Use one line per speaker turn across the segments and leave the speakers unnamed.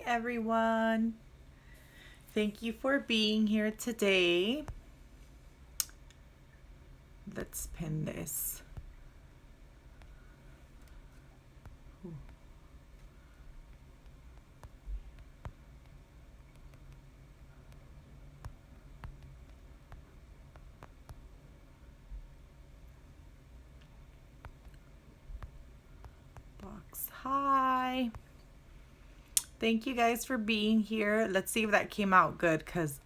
everyone. Thank you for being here today. Let's pin this. Ooh. Box. Hi. Thank you guys for being here. Let's see if that came out good, because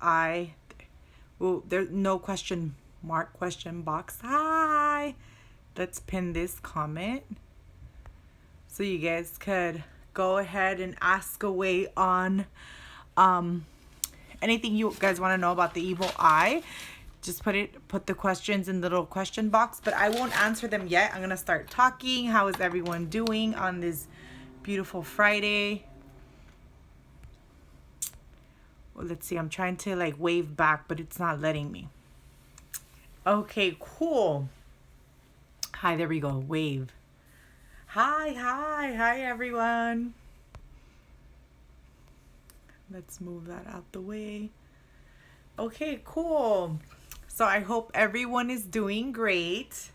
there's no question box. Hi. Let's pin this comment so you guys could go ahead and ask away on anything you guys want to know about the evil eye. Just put the questions in the little question box, but I won't answer them yet. I'm going to start talking. How is everyone doing on this beautiful Friday? Well, let's see. I'm trying to wave back, but it's not letting me. Okay, cool. Hi, there we go. Wave. Hi, everyone. Let's move that out the way. Okay, cool. So I hope everyone is doing great.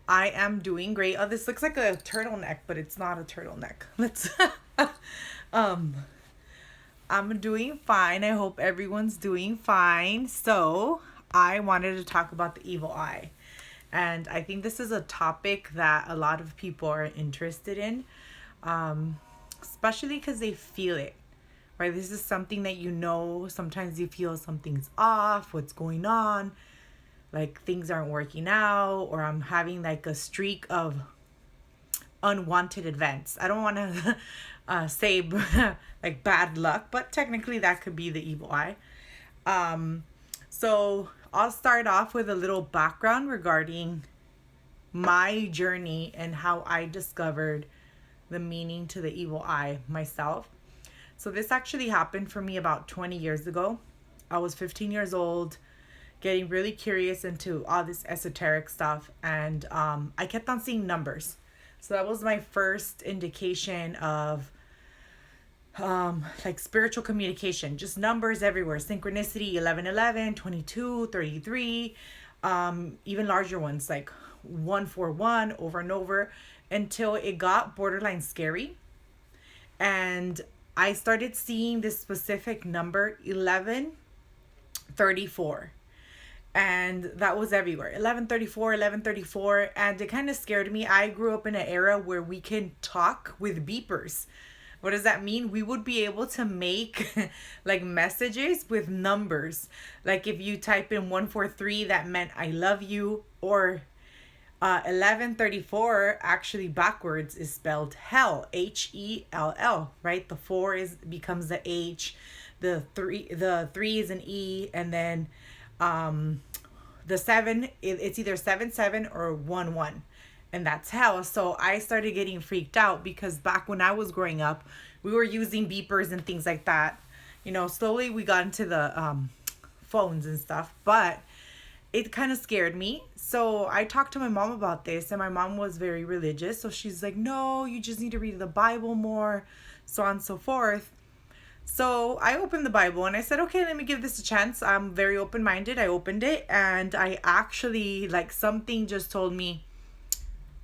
I am doing great. Oh, this looks like a turtleneck, but it's not a turtleneck. I'm doing fine. I hope everyone's doing fine. So I wanted to talk about the evil eye. And I think this is a topic that a lot of people are interested in, especially because they feel it, right? This is something that sometimes you feel something's off, what's going on, like things aren't working out, or I'm having a streak of unwanted events. I don't want to say bad luck, but technically that could be the evil eye. So I'll start off with a little background regarding my journey and how I discovered the meaning to the evil eye myself. So this actually happened for me about 20 years ago. I was 15 years old, getting really curious into all this esoteric stuff, and I kept on seeing numbers. So that was my first indication of spiritual communication, just numbers everywhere. Synchronicity, 1111, 22, 33, even larger ones like 141 over and over, until it got borderline scary. And I started seeing this specific number, 1134. And that was everywhere. 1134. And it kind of scared me. I grew up in an era where we can talk with beepers. What does that mean? We would be able to make messages with numbers. Like if you type in 143, that meant I love you. Or 1134 actually backwards is spelled hell, Hell, right? The 4 becomes the H, the 3 is an E, and then the 7, it's either 77 or 11, and that's hell. So I started getting freaked out because back when I was growing up, we were using beepers and things like that. Slowly we got into the phones and stuff, but it kind of scared me. So I talked to my mom about this, and my mom was very religious. So she's like, no, you just need to read the Bible more, so on and so forth. So I opened the Bible and I said, okay, let me give this a chance. I'm very open-minded. I opened it, and I actually, something just told me,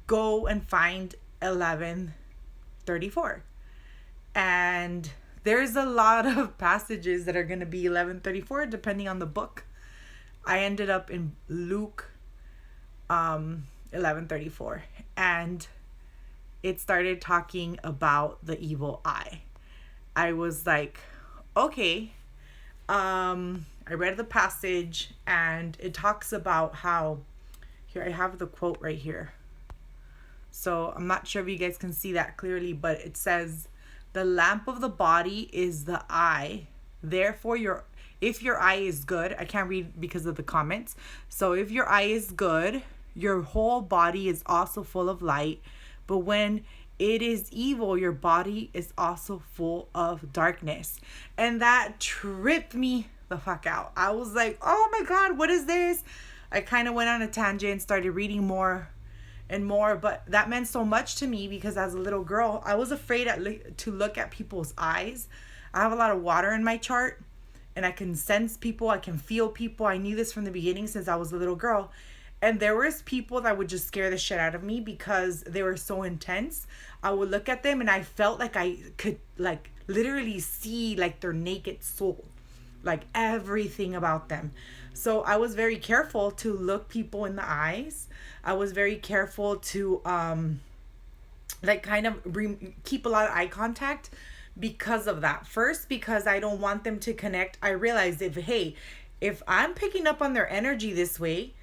go and find 1134. And there's a lot of passages that are going to be 1134 depending on the book. I ended up in Luke 1134, and it started talking about the evil eye. I was like, okay. I read the passage, and it talks about how, here I have the quote right here. So I'm not sure if you guys can see that clearly, but it says, the lamp of the body is the eye. Therefore, if your eye is good, I can't read because of the comments. So if your eye is good, your whole body is also full of light. But when it is evil, your body is also full of darkness. And that tripped me the fuck out. I was like, oh my God, what is this? I kind of went on a tangent, started reading more and more, but that meant so much to me because as a little girl, I was afraid to look at people's eyes. I have a lot of water in my chart, and I can sense people, I can feel people. I knew this from the beginning since I was a little girl. And there was people that would just scare the shit out of me because they were so intense. I would look at them and I felt like I could like literally see like their naked soul, like everything about them. So I was very careful to look people in the eyes. I was very careful to like kind of keep a lot of eye contact because of that. First, because I don't want them to connect. I realized if I'm picking up on their energy this way,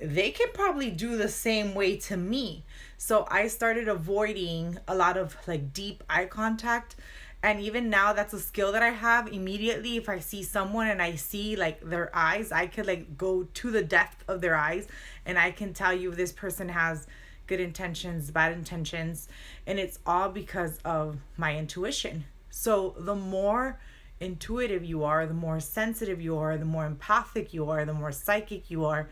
they can probably do the same way to me. So I started avoiding a lot of like deep eye contact. And even now, that's a skill that I have. Immediately, if I see someone and I see like their eyes, I could like go to the depth of their eyes and I can tell you if this person has good intentions, bad intentions. And it's all because of my intuition. So the more intuitive you are, the more sensitive you are, the more empathic you are, the more psychic you are,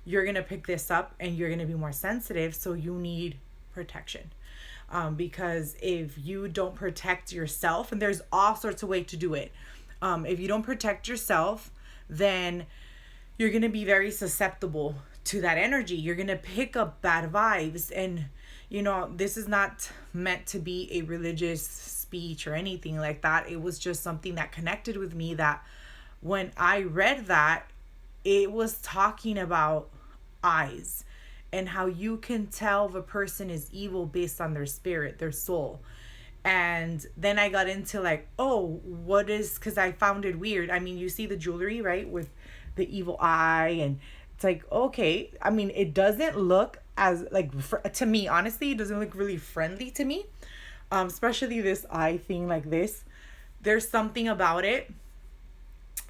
you're going to pick this up and you're going to be more sensitive. So you need protection. Because if you don't protect yourself, and there's all sorts of ways to do it. If you don't protect yourself, then you're going to be very susceptible to that energy. You're going to pick up bad vibes. And, you know, this is not meant to be a religious speech or anything like that. It was just something that connected with me, that when I read that, it was talking about eyes and how you can tell if a person is evil based on their spirit, their soul. And then I got into like, because I found it weird. I mean, you see the jewelry, right, with the evil eye, and it's like, okay. I mean, it doesn't look as like, to me, honestly, it doesn't look really friendly to me. Especially this eye thing like this. There's something about it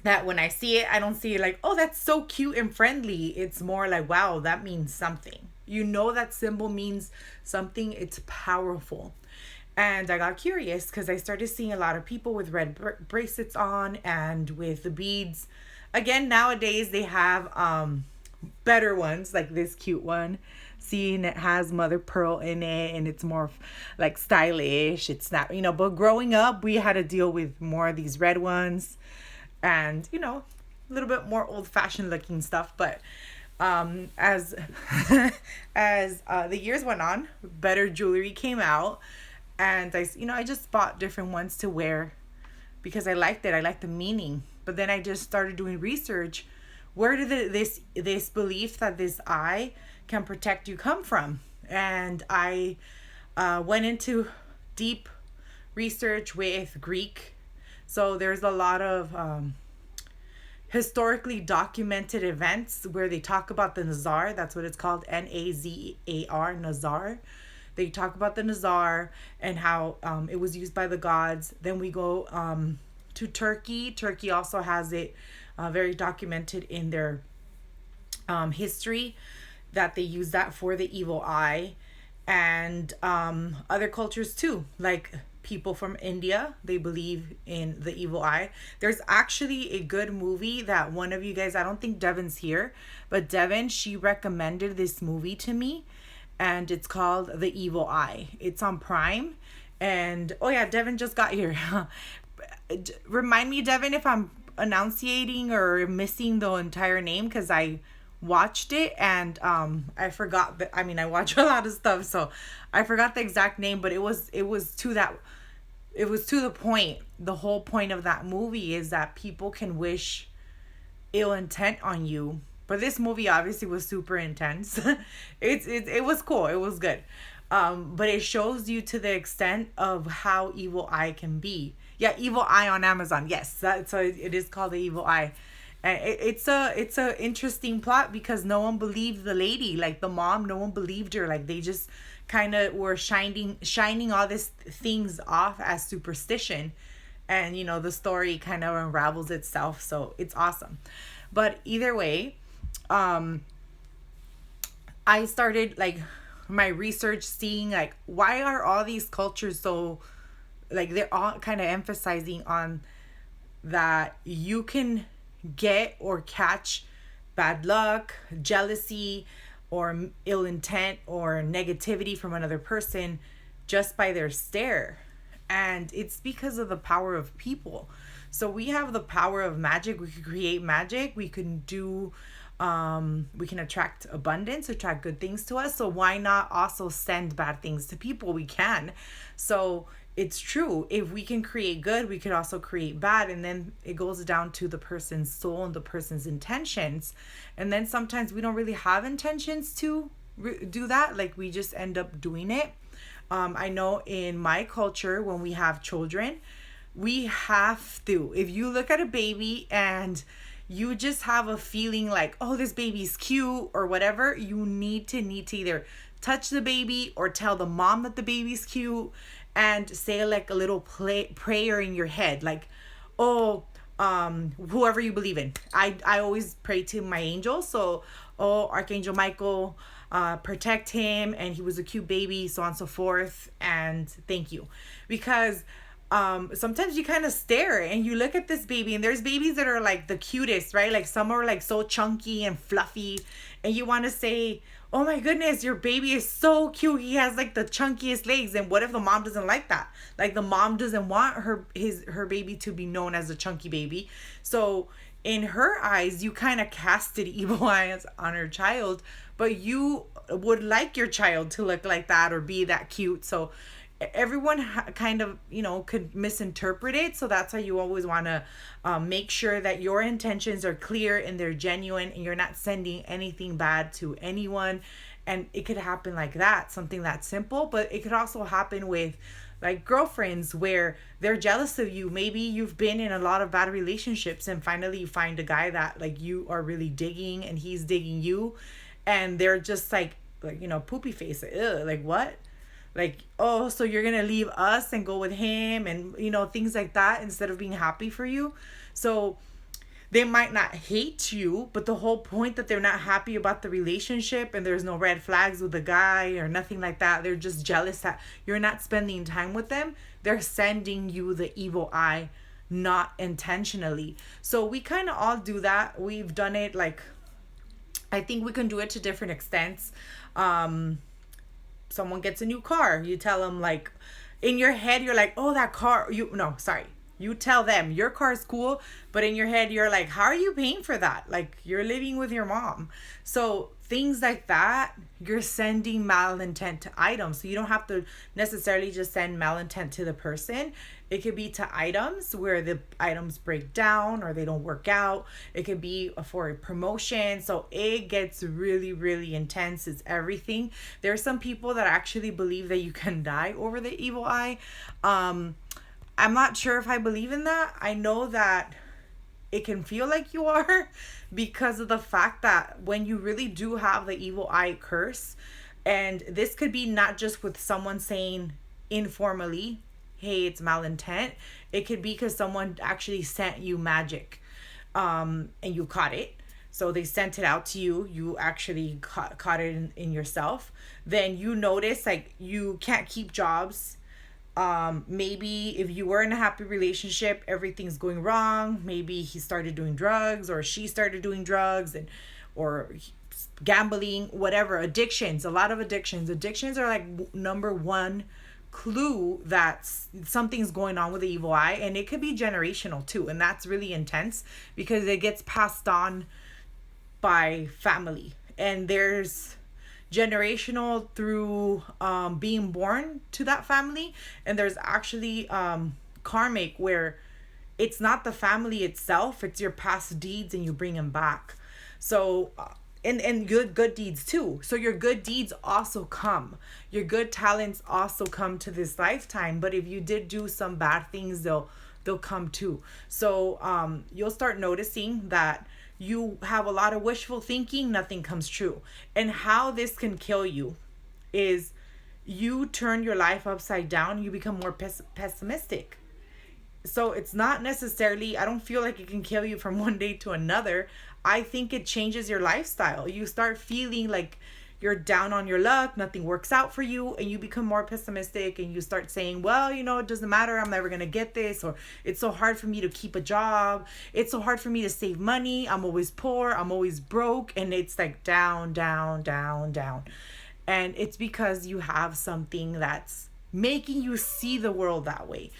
that when I see it, I don't see it like, oh, that's so cute and friendly. It's more like, wow, that means something. You know, that symbol means something. It's powerful. And I got curious because I started seeing a lot of people with red bracelets on and with the beads. Again, nowadays they have better ones, like this cute one. Seeing it has mother pearl in it and it's more like stylish. It's not, but growing up, we had to deal with more of these red ones. And, a little bit more old-fashioned looking stuff. But as the years went on, better jewelry came out. And I just bought different ones to wear because I liked it. I liked the meaning. But then I just started doing research. Where did this belief that this eye can protect you come from? And I went into deep research with Greek. So there's a lot of historically documented events where they talk about the Nazar. That's what it's called, Nazar, Nazar. They talk about the Nazar and how it was used by the gods. Then we go to Turkey. Turkey also has it very documented in their history that they use that for the evil eye. And other cultures too, like people from India, they believe in the evil eye. There's actually a good movie that one of you guys, I don't think Devon's here, but Devon, she recommended this movie to me, and it's called The Evil Eye. It's on Prime. And oh yeah, Devon just got here. Remind me, Devon, if I'm enunciating or missing the entire name, because I watched it and I forgot that. I mean, I watch a lot of stuff, so I forgot the exact name, but it was to the point. The whole point of that movie is that people can wish ill intent on you, but this movie obviously was super intense. It was cool, it was good, but it shows you to the extent of how evil eye can be. Yeah, Evil Eye on Amazon. Yes, so it is called The Evil Eye. And it's a interesting plot because no one believed the lady, like the mom. No one believed her. Like they just kind of were shining all these things off as superstition, and the story kind of unravels itself. So it's awesome. But either way, I started like my research, seeing like why are all these cultures so like they're all kind of emphasizing on that you can get or catch bad luck, jealousy, or ill intent or negativity from another person just by their stare. And it's because of the power of people. So we have the power of magic. We can create magic. We can do, we can attract abundance, attract good things to us. So why not also send bad things to people? We can. So it's true. If we can create good, we could also create bad. And then it goes down to the person's soul and the person's intentions. And then sometimes we don't really have intentions to do that. Like we just end up doing it. I know in my culture, when we have children, we have to. If you look at a baby and you just have a feeling like, oh, this baby's cute or whatever, you need to either touch the baby or tell the mom that the baby's cute and say like a little prayer in your head, like, oh, whoever you believe in. I always pray to my angels. So, oh, Archangel Michael, protect him, and he was a cute baby, so on and so forth, and thank you. Because sometimes you kind of stare and you look at this baby, and there's babies that are like the cutest, right? Like some are like so chunky and fluffy, and you want to say, oh my goodness, your baby is so cute, he has like the chunkiest legs. And what if the mom doesn't like that? Like the mom doesn't want her baby to be known as a chunky baby. So in her eyes, you kind of casted evil eyes on her child, but you would like your child to look like that or be that cute. So everyone kind of, could misinterpret it. So that's why you always want to make sure that your intentions are clear and they're genuine, and you're not sending anything bad to anyone. And it could happen like that, something that simple, but it could also happen with like girlfriends where they're jealous of you. Maybe you've been in a lot of bad relationships and finally you find a guy that like you are really digging and he's digging you, and they're just like poopy face. Ugh, like what? Like, oh, so you're gonna leave us and go with him, and things like that, instead of being happy for you. So they might not hate you, but the whole point that they're not happy about the relationship and there's no red flags with the guy or nothing like that. They're just jealous that you're not spending time with them. They're sending you the evil eye, not intentionally. So we kind of all do that. We've done it, like, I think we can do it to different extents. Someone gets a new car. You tell them, like, in your head, you're like, oh, that car, you tell them your car's cool, but in your head you're like, how are you paying for that? Like, you're living with your mom. So things like that, you're sending malintent to items. So you don't have to necessarily just send malintent to the person. It could be to items where the items break down or they don't work out. It could be for a promotion. So it gets really, really intense. It's everything. There are some people that actually believe that you can die over the evil eye. I'm not sure if I believe in that. I know that it can feel like you are, because of the fact that when you really do have the evil eye curse, and this could be not just with someone saying informally, hey, it's malintent. It could be because someone actually sent you magic, and you caught it. So they sent it out to you. You actually caught it in yourself. Then you notice like you can't keep jobs. Maybe if you were in a happy relationship, everything's going wrong. Maybe he started doing drugs or she started doing drugs, or gambling, whatever. Addictions, a lot of addictions. Addictions are like number one clue that something's going on with the evil eye, and it could be generational too. And that's really intense because it gets passed on by family, and there's generational through being born to that family, and there's actually karmic where it's not the family itself, it's your past deeds and you bring them back. So and good deeds too. So your good deeds also come, your good talents also come to this lifetime, but if you did do some bad things, they'll come too. So you'll start noticing that you have a lot of wishful thinking, nothing comes true. And how this can kill you is you turn your life upside down, you become more pessimistic. So it's not necessarily, I don't feel like it can kill you from one day to another. I think it changes your lifestyle. You start feeling like you're down on your luck, nothing works out for you, and you become more pessimistic, and you start saying, well, it doesn't matter, I'm never gonna get this, or it's so hard for me to keep a job, it's so hard for me to save money, I'm always poor, I'm always broke, and it's like down, down, down, down. And it's because you have something that's making you see the world that way.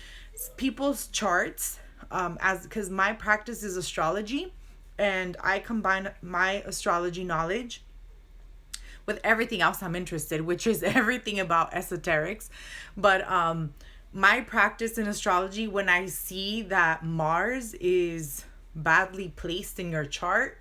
People's charts, because my practice is astrology, and I combine my astrology knowledge with everything else I'm interested, which is everything about esoterics. But my practice in astrology, when I see that Mars is badly placed in your chart,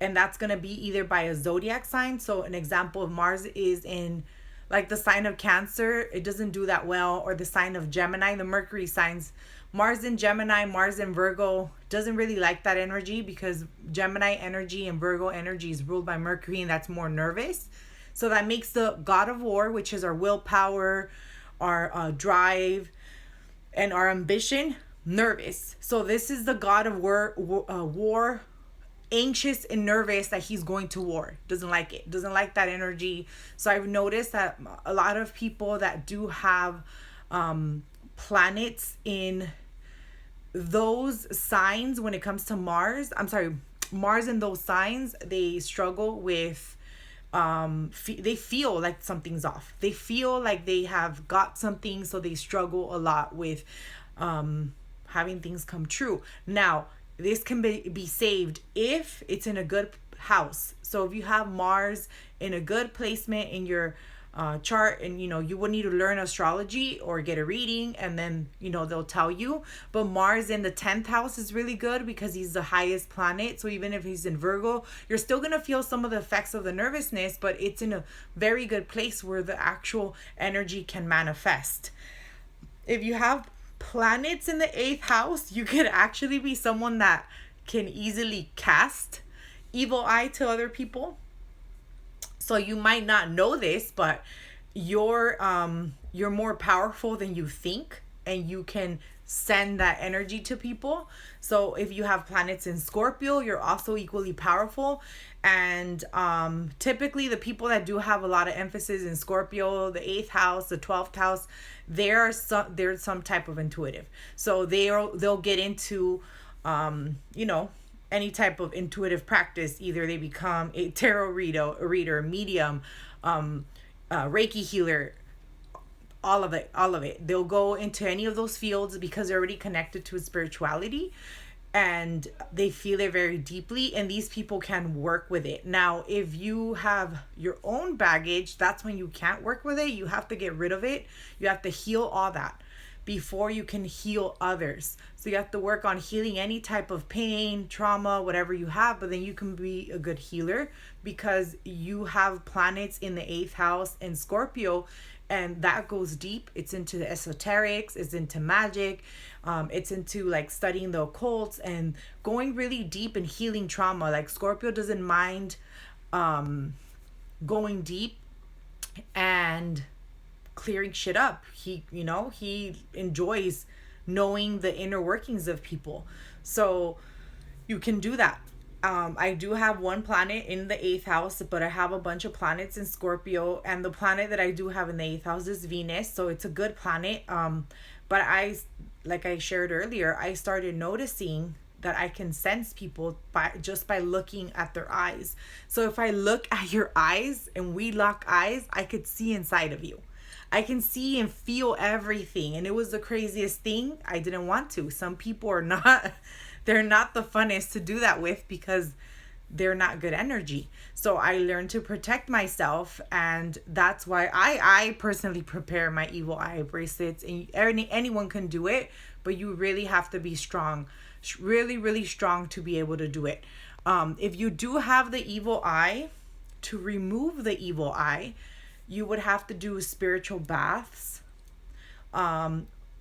and that's going to be either by a zodiac sign. So an example of Mars is in like the sign of Cancer, it doesn't do that well, or the sign of Gemini, the Mercury signs. Mars in Gemini, Mars in Virgo doesn't really like that energy, because Gemini energy and Virgo energy is ruled by Mercury, and that's more nervous. So that makes the god of war, which is our willpower, our drive, and our ambition, nervous. So this is the god of war, anxious and nervous that he's going to war. Doesn't like it. Doesn't like that energy. So I've noticed that a lot of people that do have planets in those signs, when it comes to Mars in those signs, they struggle with they feel like something's off. They feel like they have got something, so they struggle a lot with having things come true. Now, this can be saved if it's in a good house. So if you have Mars in a good placement in your chart, and you would need to learn astrology or get a reading, and then they'll tell you. But Mars in the 10th house is really good, because he's the highest planet. So even if he's in Virgo, you're still going to feel some of the effects of the nervousness, but it's in a very good place where the actual energy can manifest. If you have planets in the 8th house, you could actually be someone that can easily cast evil eye to other people. So you might not know this, but you're more powerful than you think, and you can send that energy to people. So if you have planets in Scorpio, you're also equally powerful. And typically the people that do have a lot of emphasis in Scorpio, the 8th house, the 12th house, they're some type of intuitive. So they'll get into any type of intuitive practice. Either they become a tarot reader, medium, Reiki healer, all of it. They'll go into any of those fields because they're already connected to spirituality, and they feel it very deeply, and these people can work with it. Now, if you have your own baggage, that's when you can't work with it. You have to get rid of it. You have to heal all that before you can heal others. So you have to work on healing any type of pain, trauma, whatever you have, but then you can be a good healer because you have planets in the 8th house in Scorpio, and that goes deep. It's into the esoterics, it's into magic, it's into like studying the occult and going really deep and healing trauma. Like Scorpio doesn't mind going deep and clearing shit up. He enjoys knowing the inner workings of people. So you can do that. I do have one planet in the 8th house, but I have a bunch of planets in Scorpio, and the planet that I do have in the 8th house is Venus, so it's a good planet. But like I shared earlier, I started noticing that I can sense people by looking at their eyes. So if I look at your eyes and we lock eyes, I could see inside of you. I can see and feel everything. And it was the craziest thing. I didn't want to. Some people are not, they're not the funnest to do that with because they're not good energy. So I learned to protect myself. And that's why I personally prepare my evil eye bracelets. And anyone can do it, but you really have to be strong. Really, really strong to be able to do it. If you do have the evil eye, to remove the evil eye, you would have to do spiritual baths.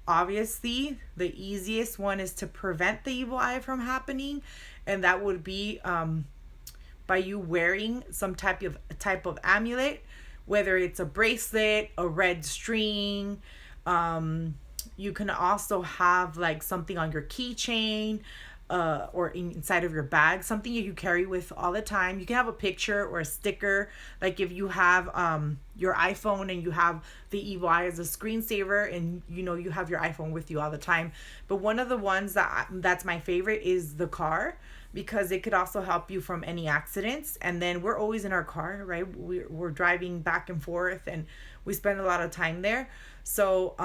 Obviously, the easiest one is to prevent the evil eye from happening, and that would be by you wearing some type of amulet, whether it's a bracelet, a red string. You can also have like something on your keychain, or inside of your bag, something you carry with all the time. You can have a picture or a sticker, like if you have your iPhone and you have the evil eye as a screensaver, and you have your iPhone with you all the time. But one of the ones that's my favorite is the car, because it could also help you from any accidents. And then we're always in our car, right? We're driving back and forth, and we spend a lot of time there. So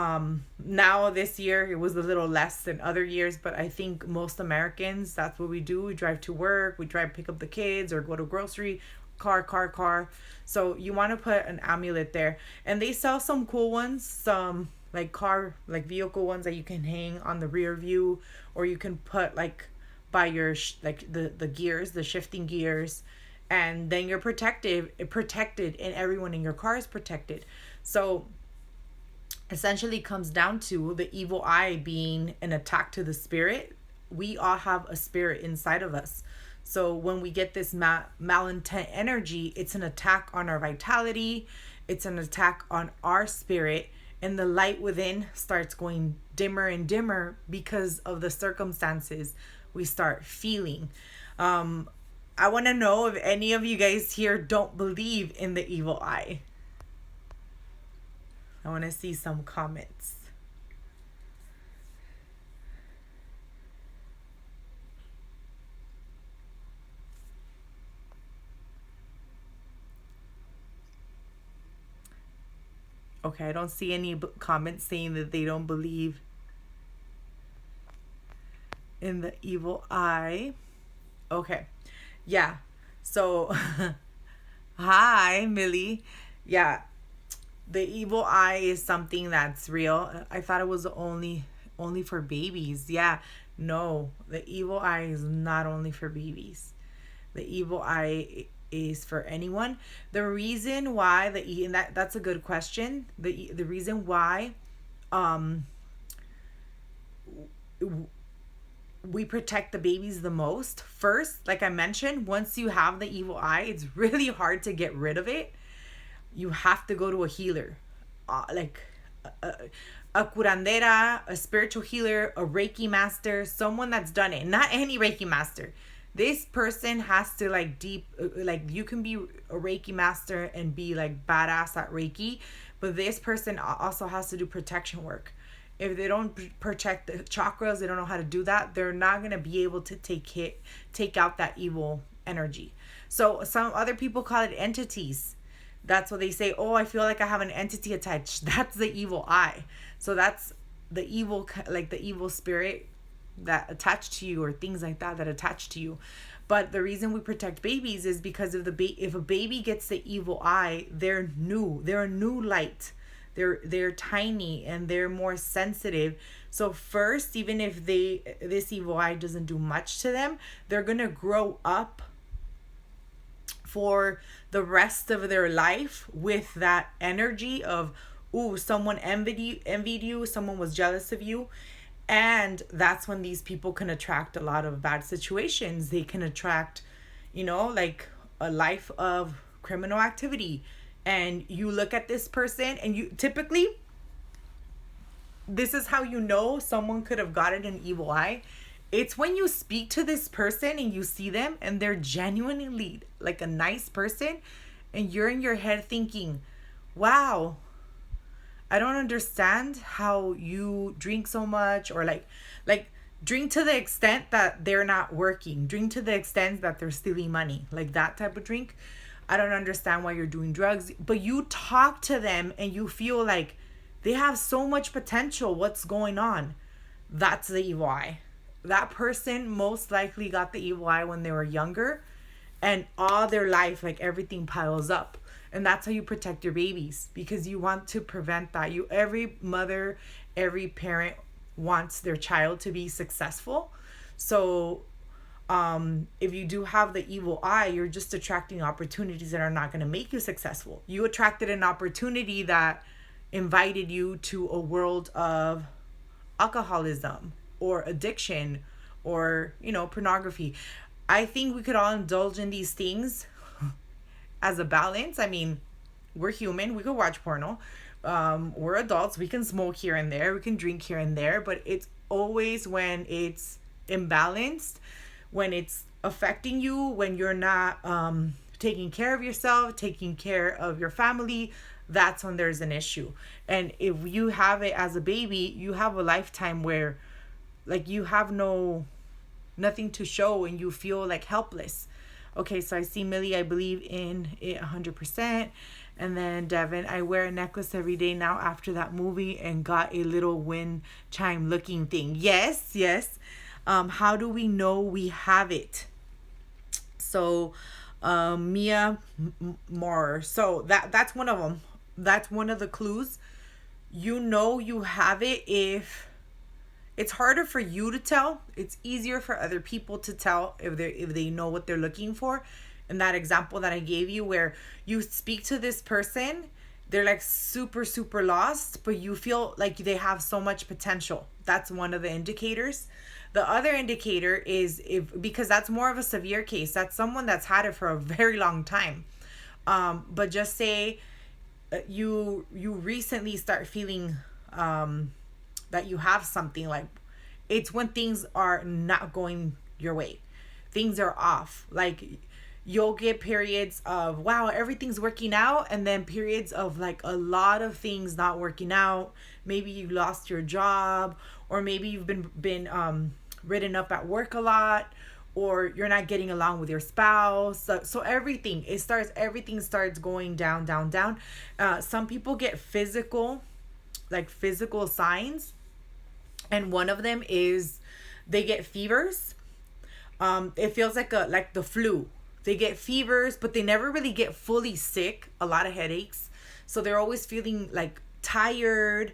now this year it was a little less than other years, but I think most Americans, that's what we do. We drive to work, we drive pick up the kids, or go to grocery, car. So you want to put an amulet there. And they sell some cool ones, some like vehicle ones that you can hang on the rear view, or you can put like by your the gears, the shifting gears, and then you're protected, and everyone in your car is protected. So essentially comes down to the evil eye being an attack to the spirit. We all have a spirit inside of us. So when we get this malintent energy, it's an attack on our vitality, it's an attack on our spirit, and the light within starts going dimmer and dimmer because of the circumstances we start feeling. I want to know if any of you guys here don't believe in the evil eye. I want to see some comments. Okay, I don't see any comments saying that they don't believe in the evil eye. Okay. Yeah. So, hi, Millie. Yeah. The evil eye is something that's real. I thought it was only for babies. Yeah. No, the evil eye is not only for babies. The evil eye is for anyone. The reason why and that's a good question. The reason why we protect the babies the most. First, like I mentioned, once you have the evil eye, it's really hard to get rid of it. You have to go to a healer, like a curandera, a spiritual healer, a Reiki master, someone that's done it. Not any Reiki master. This person has to like you can be a Reiki master and be like badass at Reiki, but this person also has to do protection work. If they don't protect the chakras, they don't know how to do that, they're not going to be able to take out that evil energy. So some other people call it entities. That's what they say. Oh, I feel like I have an entity attached. That's the evil eye. So that's the evil, like the evil spirit that attached to you, or things like that attach to you. But the reason we protect babies is because if a baby gets the evil eye, they're a new light. They're tiny and they're more sensitive. So first, even if this evil eye doesn't do much to them, they're gonna grow up for the rest of their life with that energy of, ooh, someone envied you, someone was jealous of you. And that's when these people can attract a lot of bad situations. They can attract, like a life of criminal activity. And you look at this person, and you typically, this is how you know someone could have gotten an evil eye. It's when you speak to this person and you see them and they're genuinely like a nice person, and you're in your head thinking, wow, I don't understand how you drink so much, or like drink to the extent that they're not working, drink to the extent that they're stealing money, like that type of drink. I don't understand why you're doing drugs. But you talk to them and you feel like they have so much potential. What's going on? That's the evil eye. That person most likely got the evil eye when they were younger, and all their life, like everything piles up. And that's how you protect your babies, because you want to prevent that. Every mother, every parent wants their child to be successful. So if you do have the evil eye, you're just attracting opportunities that are not going to make you successful. You attracted an opportunity that invited you to a world of alcoholism or addiction or, pornography. I think we could all indulge in these things as a balance. I mean, we're human. We could watch porno. We're adults. We can smoke here and there. We can drink here and there. But it's always when it's imbalanced, when it's affecting you, when you're not taking care of yourself, taking care of your family, that's when there's an issue. And if you have it as a baby, you have a lifetime where, like, you have no nothing to show, and you feel like helpless. Okay, so I see Millie, I believe in it 100%. And then Devin, I wear a necklace every day now after that movie and got a little wind chime looking thing. Yes, yes. How do we know we have it? So, Mia Moore. So that's one of them. That's one of the clues. You know you have it if it's harder for you to tell. It's easier for other people to tell if they know what they're looking for. In that example that I gave you, where you speak to this person, they're like super, super lost, but you feel like they have so much potential. That's one of the indicators. The other indicator is because that's more of a severe case. That's someone that's had it for a very long time. But just say you recently start feeling that you have something, like it's when things are not going your way. Things are off. Like you'll get periods of, wow, everything's working out, and then periods of like a lot of things not working out. Maybe you lost your job, or maybe you've been written up at work a lot, or you're not getting along with your spouse. So everything starts going down, down, down. Some people get physical signs, and one of them is they get fevers. It feels like the flu. They get fevers, but they never really get fully sick. A lot of headaches. So they're always feeling like tired,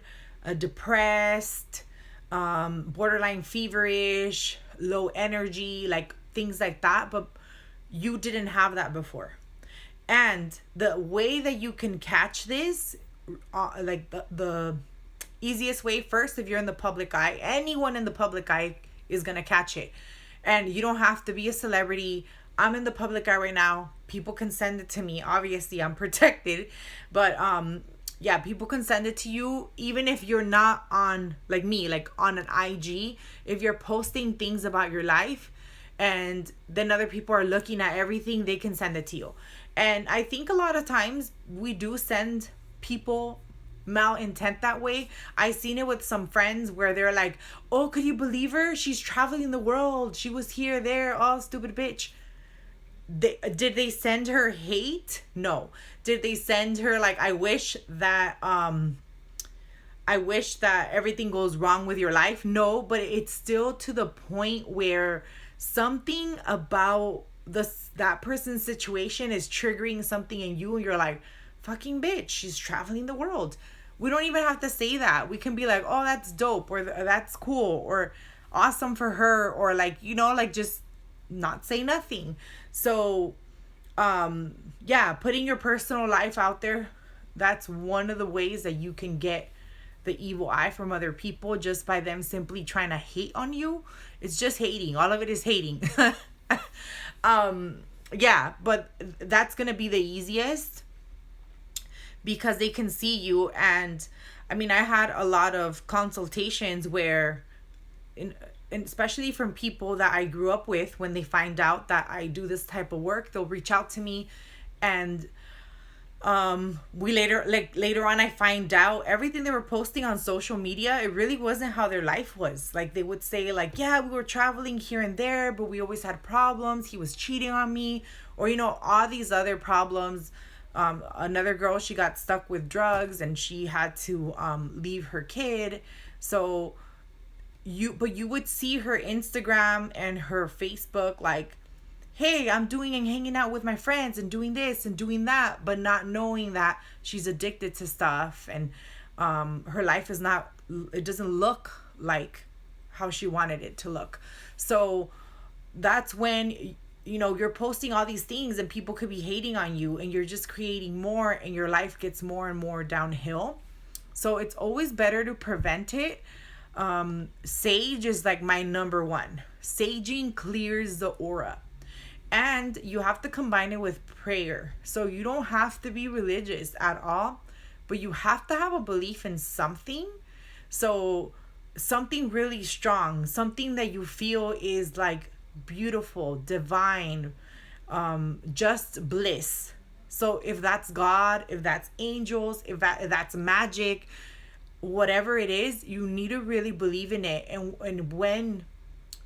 depressed, borderline feverish, low energy, like things like that. But you didn't have that before. And the way that you can catch this, like the easiest way, first, if you're in the public eye, anyone in the public eye is going to catch it. And you don't have to be a celebrity. I'm in the public eye right now. People can send it to me. Obviously, I'm protected. But yeah, people can send it to you. Even if you're not on, like me, like on an IG, if you're posting things about your life and then other people are looking at everything, they can send it to you. And I think a lot of times we do send people malintent that way. I seen it with some friends where they're like, oh, could you believe her? She's traveling the world. She was here, there, all stupid bitch. Did they send her hate? No. Did they send her like, I wish that everything goes wrong with your life? No, but it's still to the point where something about that person's situation is triggering something in you, and you're like, fucking bitch, she's traveling the world. We don't even have to say that. We can be like, oh, that's dope, or that's cool, or awesome for her, or like, like just not say nothing. So yeah, putting your personal life out there, that's one of the ways that you can get the evil eye from other people, just by them simply trying to hate on you. It's just hating. All of it is hating. Yeah, but that's gonna be the easiest because they can see you. And I mean, I had a lot of consultations where and especially from people that I grew up with, when they find out that I do this type of work, they'll reach out to me. And later on, I find out everything they were posting on social media, it really wasn't how their life was. Like, they would say like, yeah, we were traveling here and there, but we always had problems. He was cheating on me, or all these other problems. Another girl, she got stuck with drugs and she had to leave her kid. So you would see her Instagram and her Facebook like, hey, I'm doing and hanging out with my friends and doing this and doing that, but not knowing that she's addicted to stuff, and her life is not, it doesn't look like how she wanted it to look. So that's when you're posting all these things and people could be hating on you, and you're just creating more, and your life gets more and more downhill. So it's always better to prevent it. Sage is like my number one. Saging clears the aura. And you have to combine it with prayer. So you don't have to be religious at all, but you have to have a belief in something. So something really strong, something that you feel is like beautiful, divine, just bliss. So if that's God, if that's angels, if that's magic, whatever it is, you need to really believe in it. And when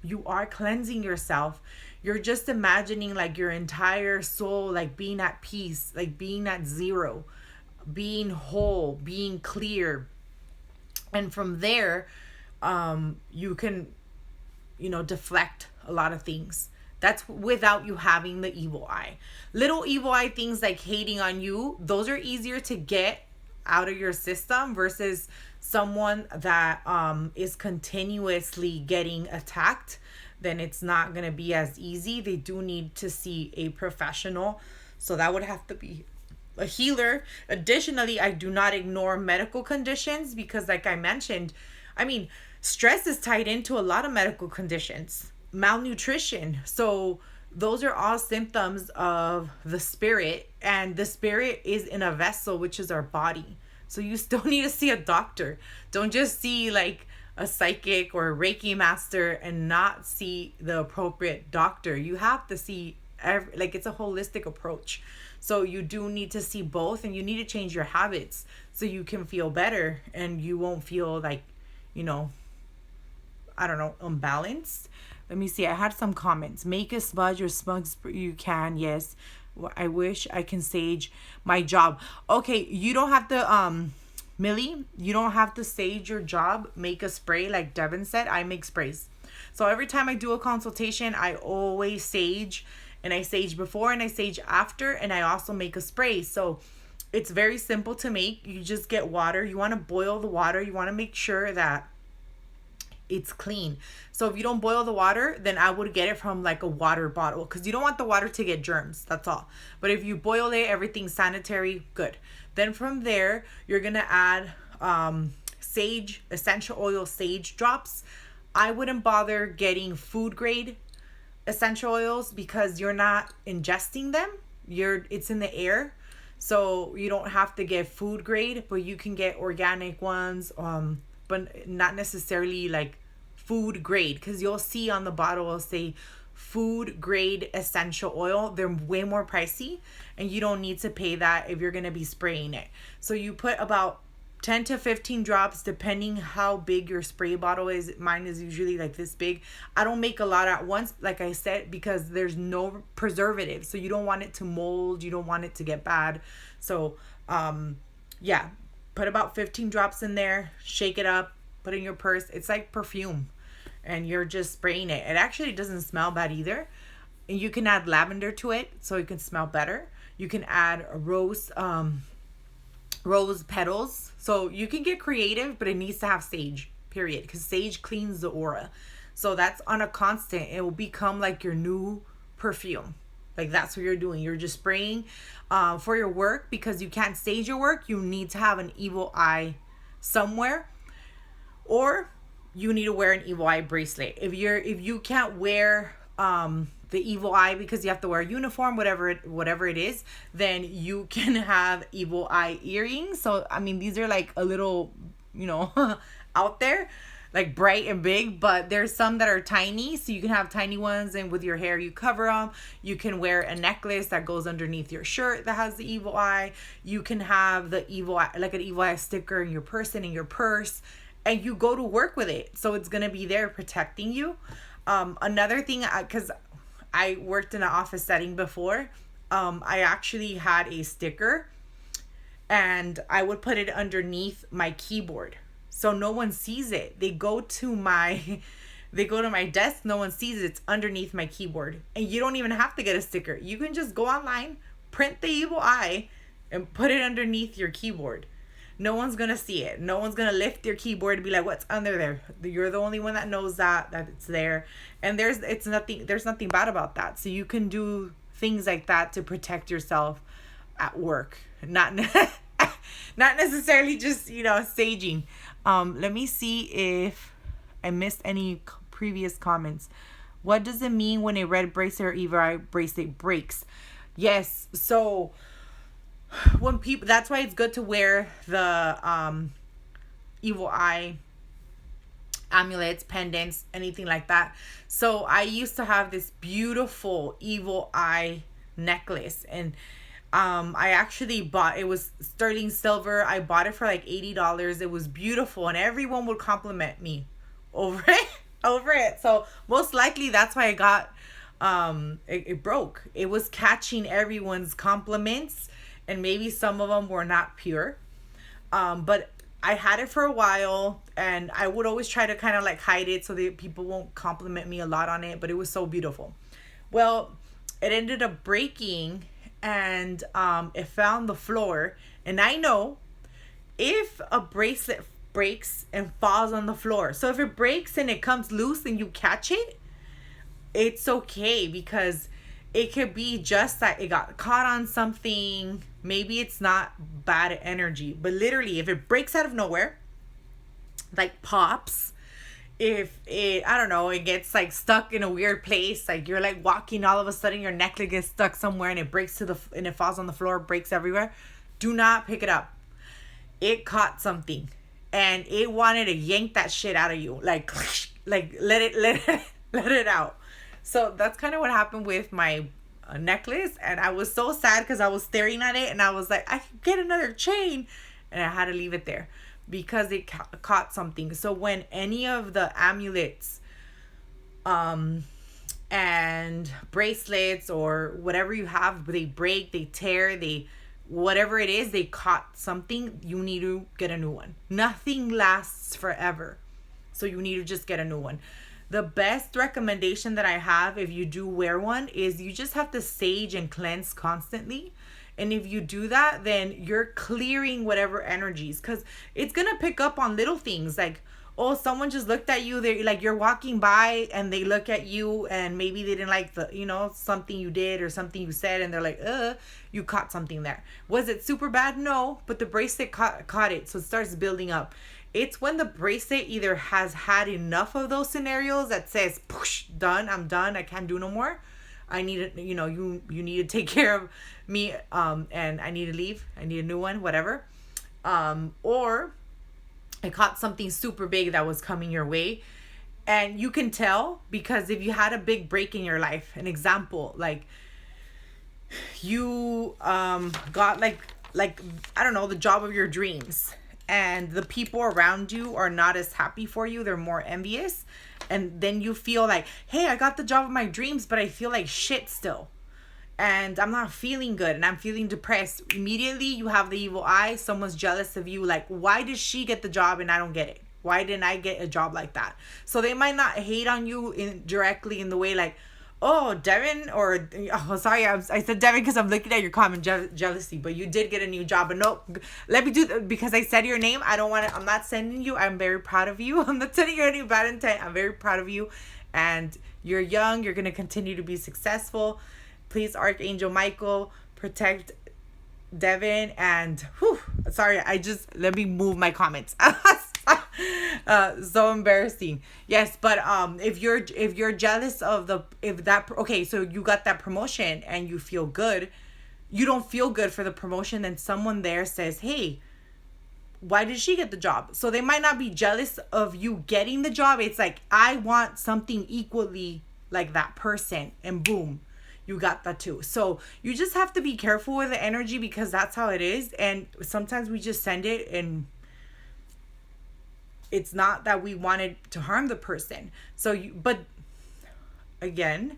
You are cleansing yourself. You're just imagining like your entire soul like being at peace, like being at zero, being whole, being clear. And from there, you can, deflect a lot of things. That's without you having the evil eye. Little evil eye things like hating on you, those are easier to get out of your system versus someone that is continuously getting attacked. Then it's not going to be as easy. They do need to see a professional. So that would have to be a healer. Additionally, I do not ignore medical conditions because, like I mentioned, stress is tied into a lot of medical conditions, malnutrition. So those are all symptoms of the spirit, and the spirit is in a vessel, which is our body. So you still need to see a doctor. Don't just see like a psychic or a Reiki master and not see the appropriate doctor. You have to see it's a holistic approach. So you do need to see both, and you need to change your habits so you can feel better and you won't feel like, unbalanced. Let me see. I had some comments. Make a smudge or smug you can. Yes. I wish I can sage my job. Okay, you don't have to Millie, you don't have to sage your job. Make a spray like Devin said. I make sprays. So every time I do a consultation, I always sage, and I sage before and I sage after, and I also make a spray. So it's very simple to make. You just get water. You want to boil the water. You want to make sure that it's clean. So if you don't boil the water, then I would get it from like a water bottle, because you don't want the water to get germs. That's all. But if you boil it, everything's sanitary, good. Then from there, you're going to add sage, essential oil sage drops. I wouldn't bother getting food grade essential oils because you're not ingesting them. It's in the air. So you don't have to get food grade, but you can get organic ones, but not necessarily like food grade, because you'll see on the bottle it'll say food grade essential oil. They're way more pricey, and you don't need to pay that if you're going to be spraying it. So you put about 10 to 15 drops depending how big your spray bottle is. Mine is usually like this big. I don't make a lot at once, like I said, because there's no preservative, so you don't want it to mold, you don't want it to get bad. So put about 15 drops in there, shake it up, put it in your purse. It's like perfume, and you're just spraying it. It actually doesn't smell bad either. And you can add lavender to it so it can smell better. You can add rose petals. So you can get creative, but it needs to have sage, period, because sage cleans the aura. So that's on a constant. It will become like your new perfume. Like that's what you're doing. You're just spraying for your work, because you can't stage your work. You need to have an evil eye somewhere, or you need to wear an evil eye bracelet. If you can't wear the evil eye because you have to wear a uniform, whatever it is, then you can have evil eye earrings. So these are like a little, out there, like bright and big, but there's some that are tiny, so you can have tiny ones, and with your hair you cover them. You can wear a necklace that goes underneath your shirt that has the evil eye. You can have the evil eye, like an evil eye sticker in your person, in your purse, and you go to work with it, so it's gonna be there protecting you. Another thing, because I worked in an office setting before, I actually had a sticker, and I would put it underneath my keyboard so no one sees it. They go to my desk, no one sees it. It's underneath my keyboard, and you don't even have to get a sticker. You can just go online, print the evil eye, and put it underneath your keyboard. No one's gonna see it. No one's gonna lift your keyboard and be like, "What's under there?" You're the only one that knows that it's there, and there's nothing bad about that. So you can do things like that to protect yourself at work, not necessarily just saging. Let me see if I missed any previous comments. What does it mean when a red bracelet or evil eye bracelet breaks? Yes, so when people, that's why it's good to wear the evil eye amulets, pendants, anything like that. So I used to have this beautiful evil eye necklace, and I actually bought, it was sterling silver. I bought it for like $80. It was beautiful, and everyone would compliment me over it. over it. So most likely that's why I got it broke. It was catching everyone's compliments, and maybe some of them were not pure. But I had it for a while, and I would always try to kind of like hide it so that people won't compliment me a lot on it, but it was so beautiful. Well, it ended up breaking, and it found the floor. And I know if a bracelet breaks and falls on the floor, so if it breaks and it comes loose and you catch it, it's okay, because it could be just that it got caught on something. Maybe it's not bad energy, but literally if it breaks out of nowhere, like pops, if it, I don't know, it gets like stuck in a weird place, like you're like walking, all of a sudden your necklace gets stuck somewhere and it breaks and it falls on the floor, breaks everywhere, do not pick it up. It caught something and it wanted to yank that shit out of you, like let it out. So that's kind of what happened with my necklace, and I was so sad because I was staring at it and I was like, I could get another chain, and I had to leave it there because it caught something. So when any of the amulets and bracelets or whatever you have, they break, they tear, they whatever it is, they caught something, you need to get a new one. Nothing lasts forever, so you need to just get a new one. The best recommendation that I have, if you do wear one, is you just have to sage and cleanse constantly. And if you do that, then you're clearing whatever energies, because it's going to pick up on little things like, oh, someone just looked at you. They're like, you're walking by and they look at you and maybe they didn't like the, something you did or something you said. And they're like, you caught something there. Was it super bad? No, but the bracelet caught it. So it starts building up. It's when the bracelet either has had enough of those scenarios that says, push, done, I'm done, I can't do no more. I need to, you need to take care of me, and I need to leave. I need a new one, whatever. Or it caught something super big that was coming your way. And you can tell because if you had a big break in your life, an example, like you got like I don't know, the job of your dreams, and the people around you are not as happy for you, they're more envious, and then you feel like, hey, I got the job of my dreams, but I feel like shit still, and I'm not feeling good, and I'm feeling depressed. Immediately you have the evil eye. Someone's jealous of you, like, why does she get the job and I don't get it? Why didn't I get a job like that? So they might not hate on you directly in the way like, oh, Devin, or, oh, sorry, I said Devin because I'm looking at your comment, jealousy, but you did get a new job. But no, let me do, because I said your name, I'm not sending you, I'm very proud of you. I'm not sending you any bad intent. I'm very proud of you, and you're young, you're going to continue to be successful. Please, Archangel Michael, protect Devin, and, sorry, let me move my comments. So embarrassing. Yes, but if you're jealous of okay, so you got that promotion and you feel good, you don't feel good for the promotion, then someone there says, hey, why did she get the job? So they might not be jealous of you getting the job. It's like, I want something equally like that person, and boom, you got that too. So you just have to be careful with the energy, because that's how it is. And sometimes we just send it, and it's not that we wanted to harm the person. But again,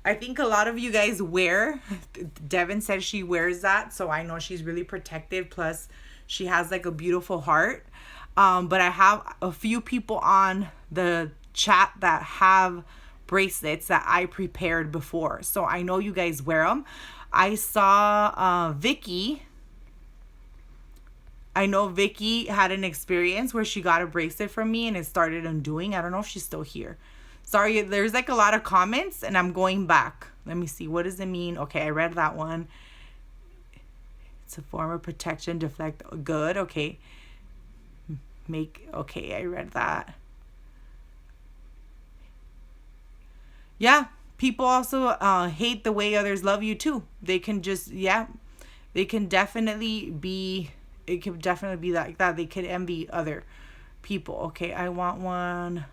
I think a lot of you guys Devin says she wears that, so I know she's really protective. Plus, she has like a beautiful heart. But I have a few people on the chat that have bracelets that I prepared before, so I know you guys wear them. I saw Vicky. I know Vicky had an experience where she got a bracelet from me and it started undoing. I don't know if she's still here. Sorry, there's like a lot of comments and I'm going back. Let me see. What does it mean? Okay, I read that one. It's a form of protection, deflect. Good. Okay. Okay, I read that. Yeah, people also hate the way others love you too. They can just, they can definitely be, it could definitely be like that. They could envy other people. Okay, I want one.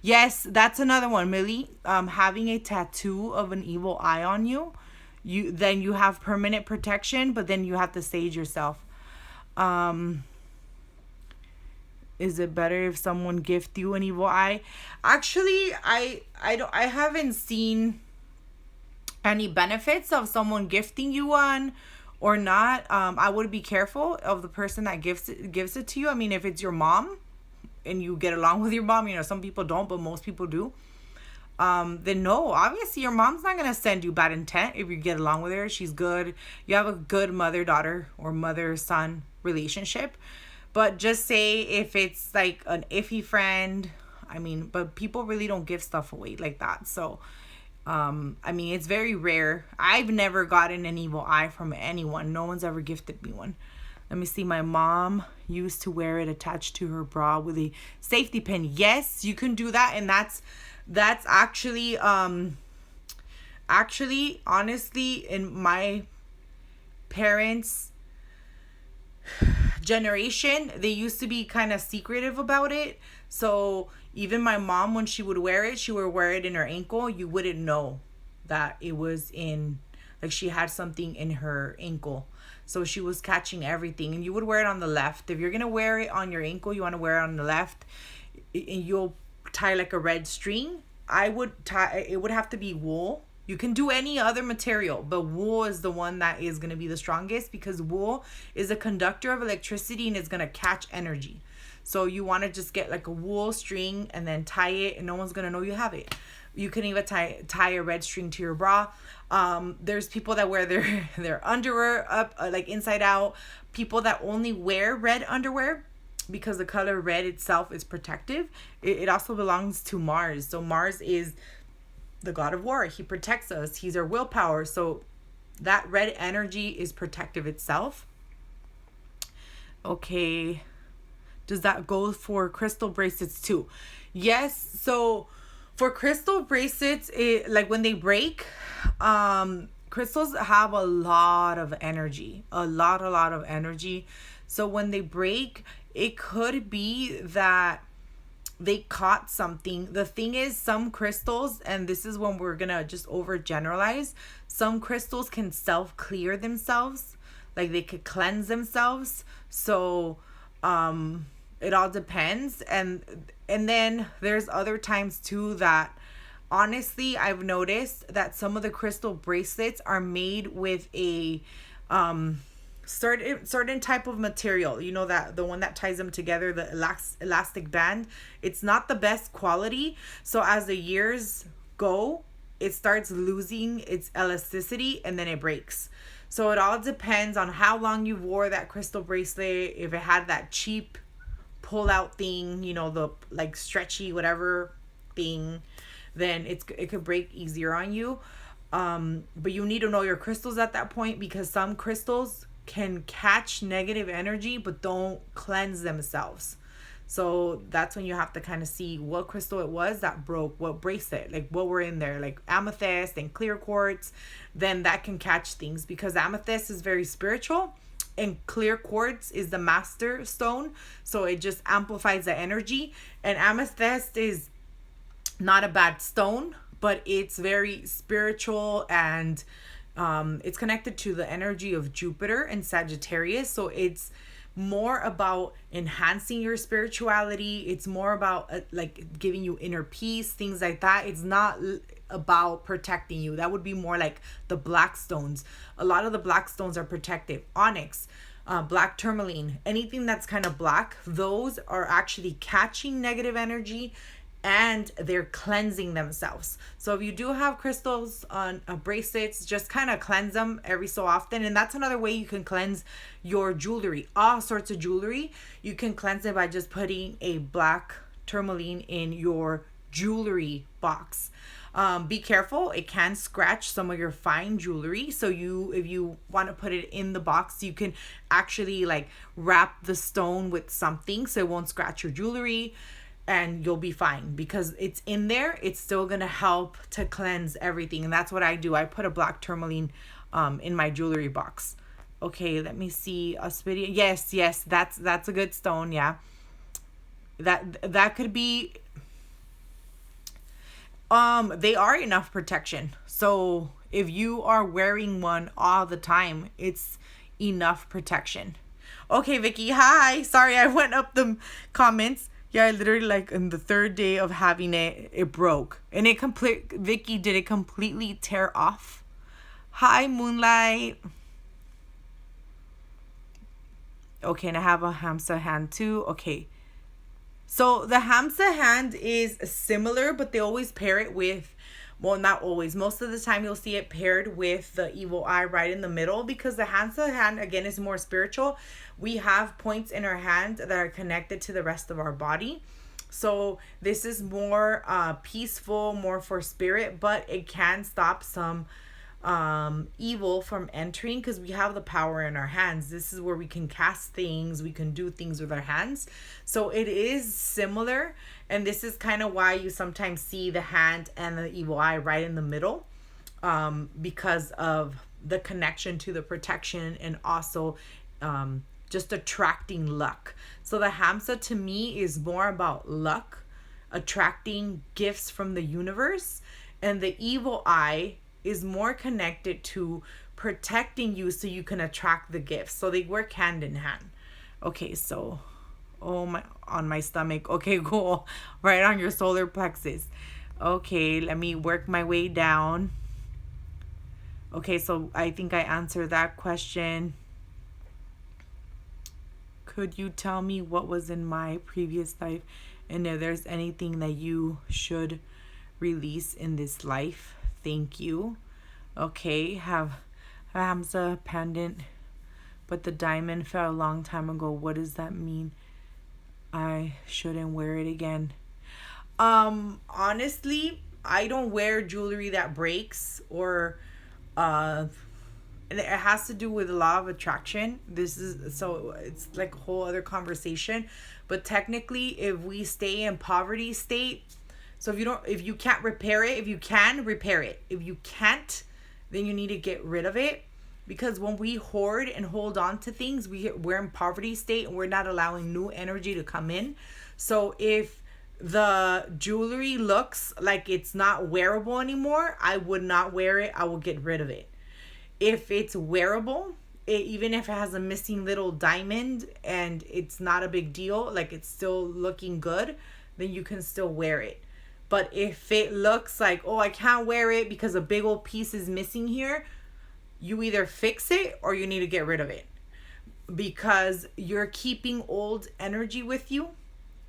Yes, that's another one, Millie. Having a tattoo of an evil eye on you, then you have permanent protection, but then you have to sage yourself. Is it better if someone gift you an evil eye? Actually, I haven't seen any benefits of someone gifting you one or not. I would be careful of the person that gives it to you. I mean, if it's your mom and you get along with your mom, you know, some people don't, but most people do. Then no, obviously your mom's not gonna send you bad intent if you get along with her. She's good. You have a good mother-daughter or mother-son relationship. But just say if it's like an iffy friend, I mean, but people really don't give stuff away like that. So, I mean, it's very rare. I've never gotten an evil eye from anyone. No one's ever gifted me one. Let me see. My mom used to wear it attached to her bra with a safety pin. Yes, you can do that. And that's actually, honestly, in my parents' generation, they used to be kind of secretive about it. So even my mom, when she would wear it, she would wear it in her ankle. You wouldn't know that it was in, like, she had something in her ankle. So she was catching everything. And you would wear it on the left. If you're going to wear it on your ankle, you want to wear it on the left. And you'll tie like a red string. I would tie, it would have to be wool. You can do any other material, but wool is the one that is going to be the strongest, because wool is a conductor of electricity and it's going to catch energy. So you want to just get like a wool string and then tie it, and no one's going to know you have it. You can even tie a red string to your bra. There's people that wear their underwear up, like inside out. People that only wear red underwear because the color red itself is protective. It also belongs to Mars. So Mars is the god of war. He protects us. He's our willpower. So that red energy is protective itself. Okay. Does that go for crystal bracelets too? Yes. So for crystal bracelets, like when they break, crystals have a lot of energy. A lot of energy. So when they break, it could be that they caught something. The thing is, some crystals, and this is when we're gonna just overgeneralize, some crystals can self-clear themselves, like they could cleanse themselves. So it all depends. And then there's other times too that honestly I've noticed that some of the crystal bracelets are made with a certain type of material, you know, that the one that ties them together, the elastic band. It's not the best quality. So as the years go, it starts losing its elasticity and then it breaks. So it all depends on how long you wore that crystal bracelet. If it had that cheap pull out thing, you know, the like stretchy whatever thing, then it could break easier on you. But you need to know your crystals at that point, because some crystals can catch negative energy but don't cleanse themselves. So that's when you have to kind of see what crystal it was that broke, what bracelet, like what were in there, like amethyst and clear quartz. Then that can catch things, because amethyst is very spiritual and clear quartz is the master stone, so it just amplifies the energy. And amethyst is not a bad stone, but it's very spiritual, and it's connected to the energy of Jupiter and Sagittarius. So it's more about enhancing your spirituality. It's more about like giving you inner peace, things like that. It's not about protecting you. That would be more like the black stones. A lot of the black stones are protective. Onyx, black tourmaline, anything that's kind of black, those are actually catching negative energy and they're cleansing themselves. So if you do have crystals on bracelets, just kind of cleanse them every so often. And that's another way you can cleanse your jewelry. All sorts of jewelry, you can cleanse it by just putting a black tourmaline in your jewelry box. Be careful, it can scratch some of your fine jewelry. So if you want to put it in the box, you can actually like wrap the stone with something so it won't scratch your jewelry, and you'll be fine, because it's in there. It's still gonna help to cleanse everything. And that's what I do. I put a black tourmaline in my jewelry box. Okay, let me see. Aspidia. Yes, that's a good stone. Yeah, that could be. They are enough protection. So if you are wearing one all the time, it's enough protection. Okay, Vicky, hi. Sorry, I went up the comments. Yeah, I literally, like, in the third day of having it, it broke. And Vicky, did it completely tear off? Hi, Moonlight. Okay, and I have a hamster hand too. Okay. So the hamster hand is similar, but they always pair it with, well, not always. Most of the time you'll see it paired with the evil eye right in the middle, because the hamster hand, again, is more spiritual. We have points in our hand that are connected to the rest of our body. So this is more peaceful, more for spirit, but it can stop some evil from entering, because we have the power in our hands. This is where we can cast things, we can do things with our hands. So it is similar, and this is kind of why you sometimes see the hand and the evil eye right in the middle, because of the connection to the protection, and also just attracting luck. So the hamsa to me is more about luck, attracting gifts from the universe, and the evil eye is more connected to protecting you so you can attract the gifts. So they work hand in hand. Okay, so on my stomach. Okay, cool. Right on your solar plexus. Okay, let me work my way down. Okay, so I think I answered that question. Could you tell me what was in my previous life, and if there's anything that you should release in this life? Thank you. Okay, have a hamsa pendant, but the diamond fell a long time ago. What does that mean? I shouldn't wear it again. Honestly, I don't wear jewelry that breaks, or and it has to do with the law of attraction. So it's like a whole other conversation. But technically, if we stay in poverty state, so if you can't repair it, if you can, repair it. If you can't, then you need to get rid of it. Because when we hoard and hold on to things, we're in poverty state, and we're not allowing new energy to come in. So if the jewelry looks like it's not wearable anymore, I would not wear it. I will get rid of it. If it's wearable, even if it has a missing little diamond and it's not a big deal, like it's still looking good, then you can still wear it. But if it looks like, oh, I can't wear it because a big old piece is missing here, you either fix it or you need to get rid of it, because you're keeping old energy with you,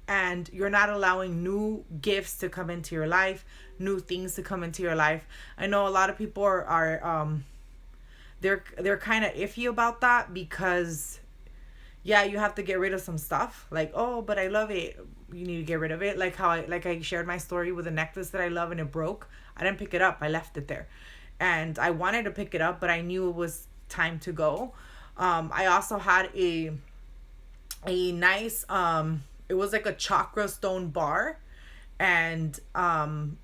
and you're not allowing new gifts to come into your life, new things to come into your life. I know a lot of people are they're kind of iffy about that, because yeah, you have to get rid of some stuff. Like, oh, but I love it. You need to get rid of it. Like how I shared my story with a necklace that I love and it broke. I didn't pick it up. I left it there. And I wanted to pick it up, but I knew it was time to go. I also had a nice, it was like a chakra stone bar. And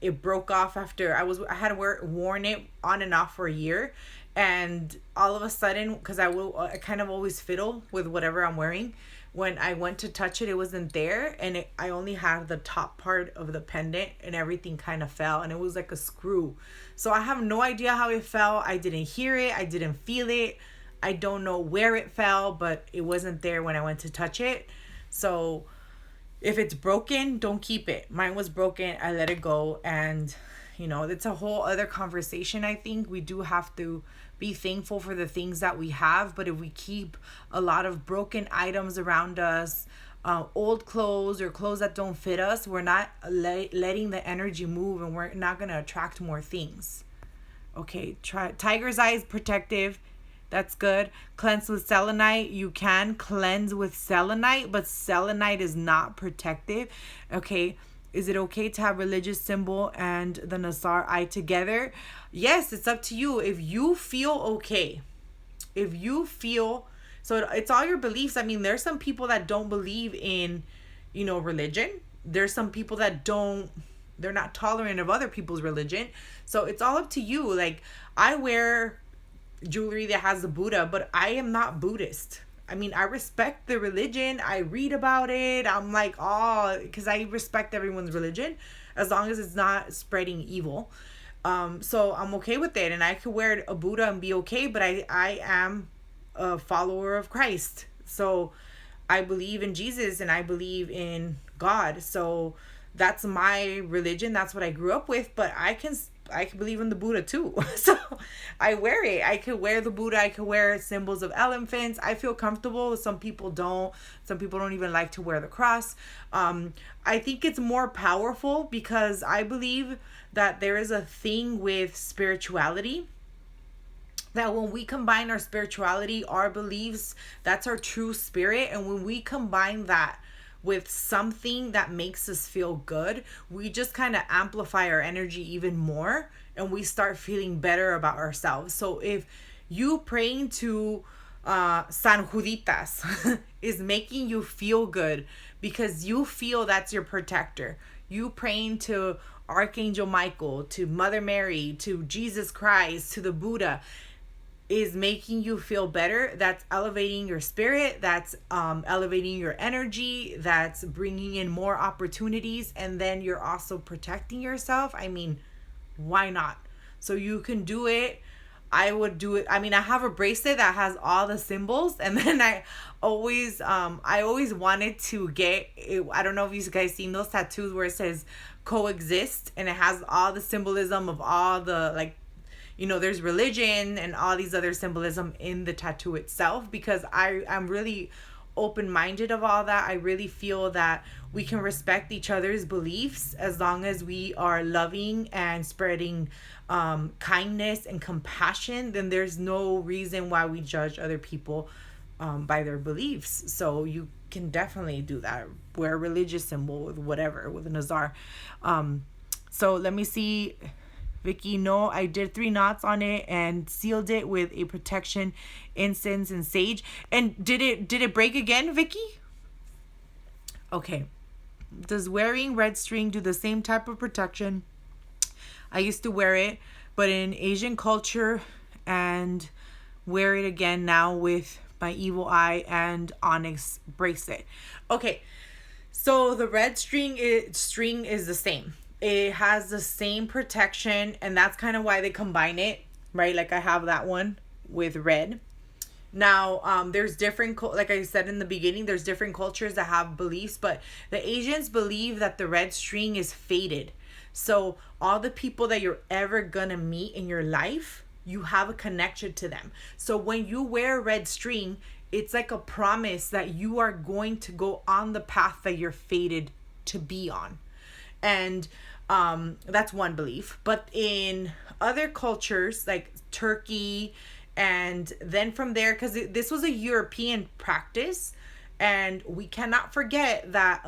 it broke off after I had worn it on and off for a year. And all of a sudden, because I kind of always fiddle with whatever I'm wearing, when I went to touch it, it wasn't there, and I only had the top part of the pendant, and everything kind of fell, and it was like a screw. So I have no idea how it fell. I didn't hear it. I didn't feel it. I don't know where it fell, but it wasn't there when I went to touch it. So if it's broken, don't keep it. Mine was broken. I let it go, and it's a whole other conversation. I think we do have to be thankful for the things that we have, but if we keep a lot of broken items around us, old clothes or clothes that don't fit us, we're not letting the energy move, and we're not going to attract more things. Okay, try tiger's eye is protective. That's good. Cleanse with selenite. You can cleanse with selenite, but selenite is not protective. Okay. Is it okay to have religious symbol and the Nazar eye together? Yes, it's up to you. If you feel okay, so it's all your beliefs. I mean, there's some people that don't believe in, religion. There's some people that they're not tolerant of other people's religion. So it's all up to you. Like, I wear jewelry that has a Buddha, but I am not Buddhist. I mean, I respect the religion. I read about it. I'm like, because I respect everyone's religion, as long as it's not spreading evil. So I'm okay with it. And I could wear a Buddha and be okay, but I am a follower of Christ. So I believe in Jesus and I believe in God. So that's my religion. That's what I grew up with. But I can believe in the Buddha too. So I wear it. I could wear the Buddha. I could wear symbols of elephants. I feel comfortable. Some people don't. Some people don't even like to wear the cross. I think it's more powerful because I believe that there is a thing with spirituality, that when we combine our spirituality, our beliefs, that's our true spirit. And when we combine that with something that makes us feel good, we just kind of amplify our energy even more and we start feeling better about ourselves. So if you praying to San Juditas is making you feel good because you feel that's your protector, you praying to Archangel Michael, to Mother Mary, to Jesus Christ, to the Buddha, is making you feel better, that's elevating your spirit, that's elevating your energy, that's bringing in more opportunities, and then you're also protecting yourself. I mean, why not? So you can do it. I would do it. I mean, I have a bracelet that has all the symbols, and then I always wanted to get it. I don't know if you guys seen those tattoos where it says coexist, and it has all the symbolism of all the, like, you know, there's religion and all these other symbolism in the tattoo itself, because I'm really open-minded of all that. I really feel that we can respect each other's beliefs as long as we are loving and spreading kindness and compassion. Then there's no reason why we judge other people by their beliefs. So you can definitely do that. Wear a religious symbol with whatever, with a Nazar. So let me see. Vicky, no, I did 3 knots on it and sealed it with a protection incense and sage. And did it break again, Vicky? Okay. Does wearing red string do the same type of protection? I used to wear it, but in Asian culture, and wear it again now with my evil eye and onyx bracelet. Okay. So the red string is the same. It has the same protection, and that's kind of why they combine it, right? Like I have that one with red. Now, there's different, like I said in the beginning, there's different cultures that have beliefs, but the Asians believe that the red string is fated. So all the people that you're ever gonna meet in your life, you have a connection to them. So when you wear a red string, it's like a promise that you are going to go on the path that you're fated to be on. And that's one belief. But in other cultures like Turkey, and then from there, because this was a European practice, and we cannot forget that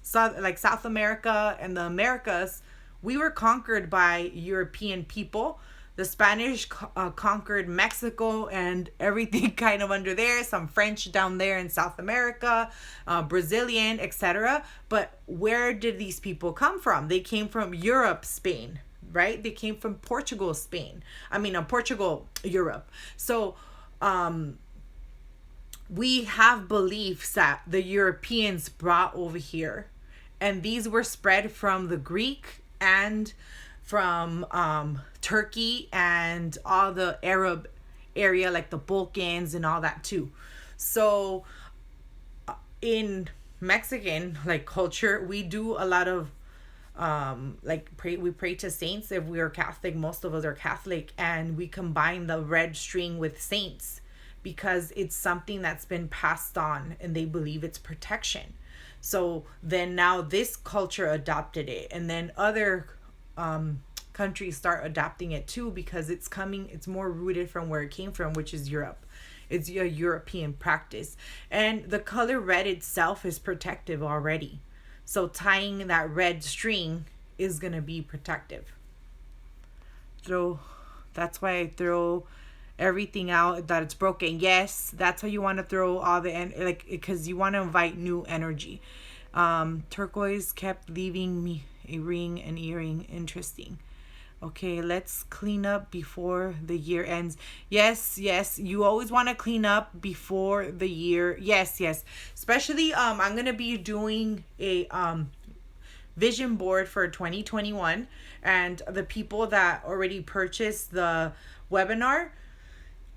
South America and the Americas, we were conquered by European people. The Spanish conquered Mexico and everything kind of under there. Some French down there in South America, Brazilian, etc. But where did these people come from? They came from Europe, Spain, right? They came from Portugal, Spain. Portugal, Europe. So we have beliefs that the Europeans brought over here. And these were spread from the Greek and from Turkey and all the Arab area, like the Balkans and all that too. So in Mexican culture, we do a lot of we pray to saints. If we are Catholic, most of us are Catholic, and we combine the red string with saints because it's something that's been passed on and they believe it's protection. So then now this culture adopted it, and then other countries start adopting it too, because it's more rooted from where it came from, which is Europe. It's a European practice, and the color red itself is protective already. So tying that red string is gonna be protective. That's why I throw everything out that it's broken. Yes, that's how you want to throw all the because you want to invite new energy. Turquoise kept leaving me a ring and earring. Interesting. Okay, let's clean up before the year ends. Yes, you always want to clean up before the year. Yes. Especially I'm going to be doing a vision board for 2021, and the people that already purchased the webinar,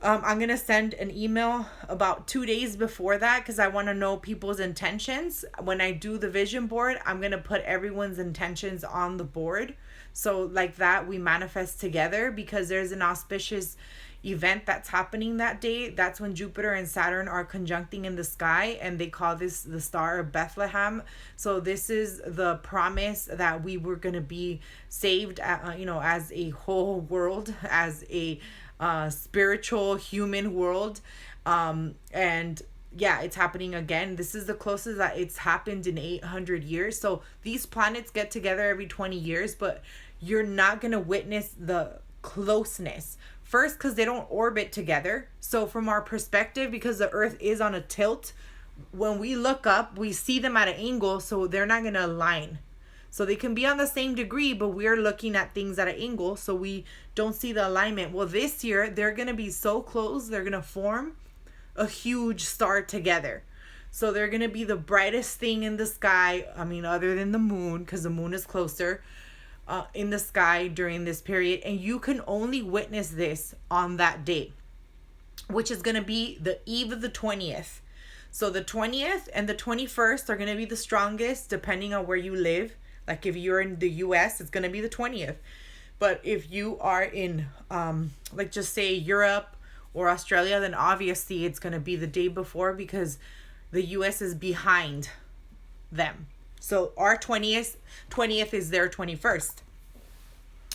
I'm going to send an email about 2 days before that because I want to know people's intentions. When I do the vision board, I'm going to put everyone's intentions on the board. So like that, we manifest together because there's an auspicious event that's happening that day. That's when Jupiter and Saturn are conjuncting in the sky, and they call this the Star of Bethlehem. So this is the promise that we were going to be saved, as a whole world, as a spiritual human world. And yeah, it's happening again. This is the closest that it's happened in 800 years. So these planets get together every 20 years, but you're not going to witness the closeness. First, because they don't orbit together. So from our perspective, because the Earth is on a tilt, when we look up, we see them at an angle, so they're not going to align. So they can be on the same degree, but we're looking at things at an angle, so we don't see the alignment. Well, this year, they're going to be so close, they're going to form a huge star together. So they're going to be the brightest thing in the sky, other than the moon, because the moon is closer, in the sky during this period. And you can only witness this on that day, which is going to be the eve of the 20th. So the 20th and the 21st are going to be the strongest, depending on where you live. Like if you're in the US, it's going to be the 20th. But if you are in, just say Europe or Australia, then obviously it's going to be the day before because the US is behind them. So our 20th is their 21st.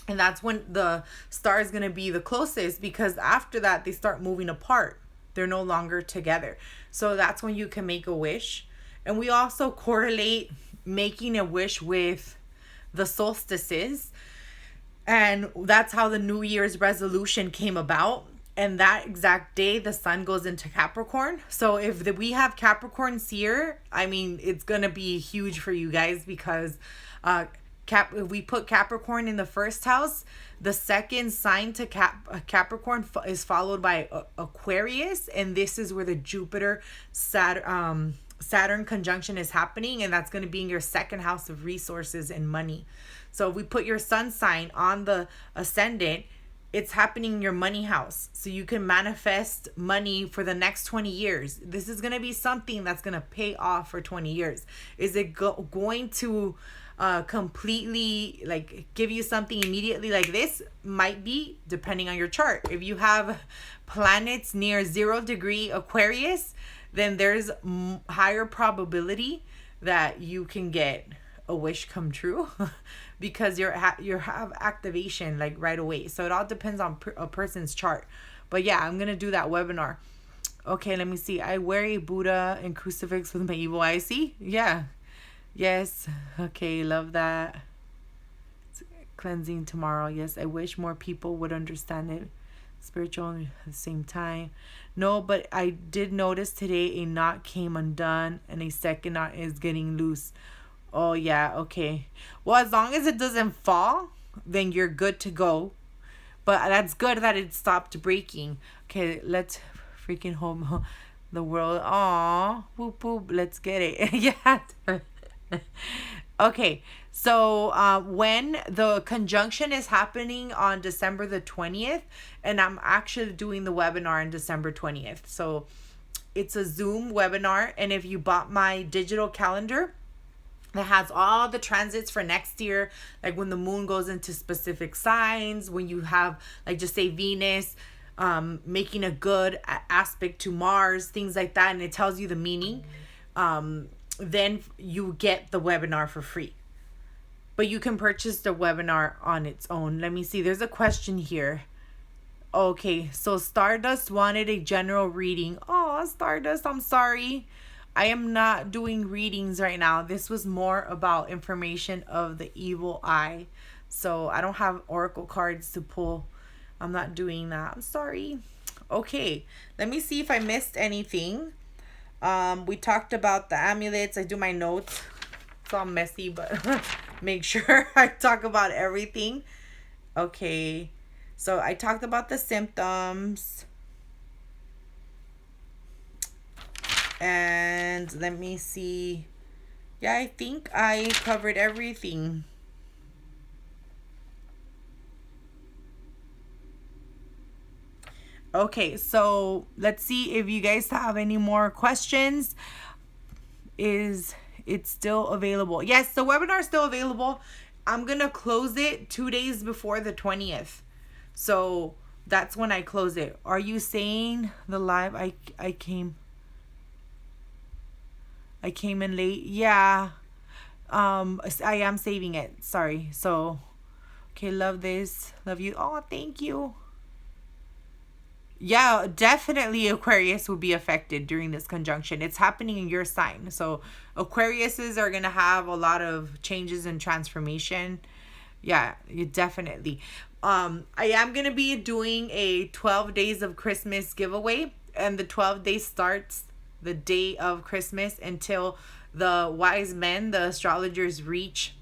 And that's when the star is going to be the closest, because after that, they start moving apart. They're no longer together. So that's when you can make a wish. And we also correlate making a wish with the solstices. And that's how the New Year's resolution came about. And that exact day, the sun goes into Capricorn. So if we have Capricorns here, it's going to be huge for you guys because if we put Capricorn in the first house, the second sign to Capricorn is followed by Aquarius. And this is where the Jupiter Saturn conjunction is happening. And that's going to be in your second house of resources and money. So if we put your sun sign on the ascendant, it's happening in your money house. So you can manifest money for the next 20 years. This is going to be something that's going to pay off for 20 years. Is it going to completely give you something immediately like this? Might be, depending on your chart. If you have planets near 0 degree Aquarius, then there's higher probability that you can get a wish come true because you have activation right away. So it all depends on a person's chart. But yeah, I'm gonna do that webinar. Okay, let me see. I wear a Buddha and crucifix with my evil eye. See? Yeah. Yes. Okay, love that. It's cleansing tomorrow. Yes, I wish more people would understand it. Spiritual at the same time. No, but I did notice today a knot came undone and a second knot is getting loose. Oh, yeah, okay. Well, as long as it doesn't fall, then you're good to go. But that's good that it stopped breaking. Okay, let's freaking home the world. Aw, whoop, whoop, let's get it. Yeah. Okay, so when the conjunction is happening on December the 20th, and I'm actually doing the webinar on December 20th. So it's a Zoom webinar, and if you bought my digital calendar, that has all the transits for next year, like when the moon goes into specific signs, when you have, just say Venus making a good aspect to Mars, things like that, and it tells you the meaning, then you get the webinar for free. But you can purchase the webinar on its own. Let me see. There's a question here. Okay, so Stardust wanted a general reading. Oh, Stardust, I'm sorry. I am not doing readings right now. This was more about information of the evil eye. So I don't have oracle cards to pull. I'm not doing that. I'm sorry. Okay, let me see if I missed anything. We talked about the amulets. I do my notes. It's all messy, but make sure I talk about everything. Okay, so I talked about the symptoms. And let me see. Yeah, I think I covered everything. Okay, so let's see if you guys have any more questions. Is it still available? Yes, the webinar is still available. I'm going to close it 2 days before the 20th. So that's when I close it. Are you saying the live I came in late? Yeah. I am saving it. Sorry. So okay, love this. Love you. Oh, thank you. Yeah, definitely Aquarius will be affected during this conjunction. It's happening in your sign. So Aquariuses are going to have a lot of changes and transformation. Yeah, you definitely. I am going to be doing a 12 days of Christmas giveaway, and the 12 days starts the day of Christmas until the wise men, the astrologers, reach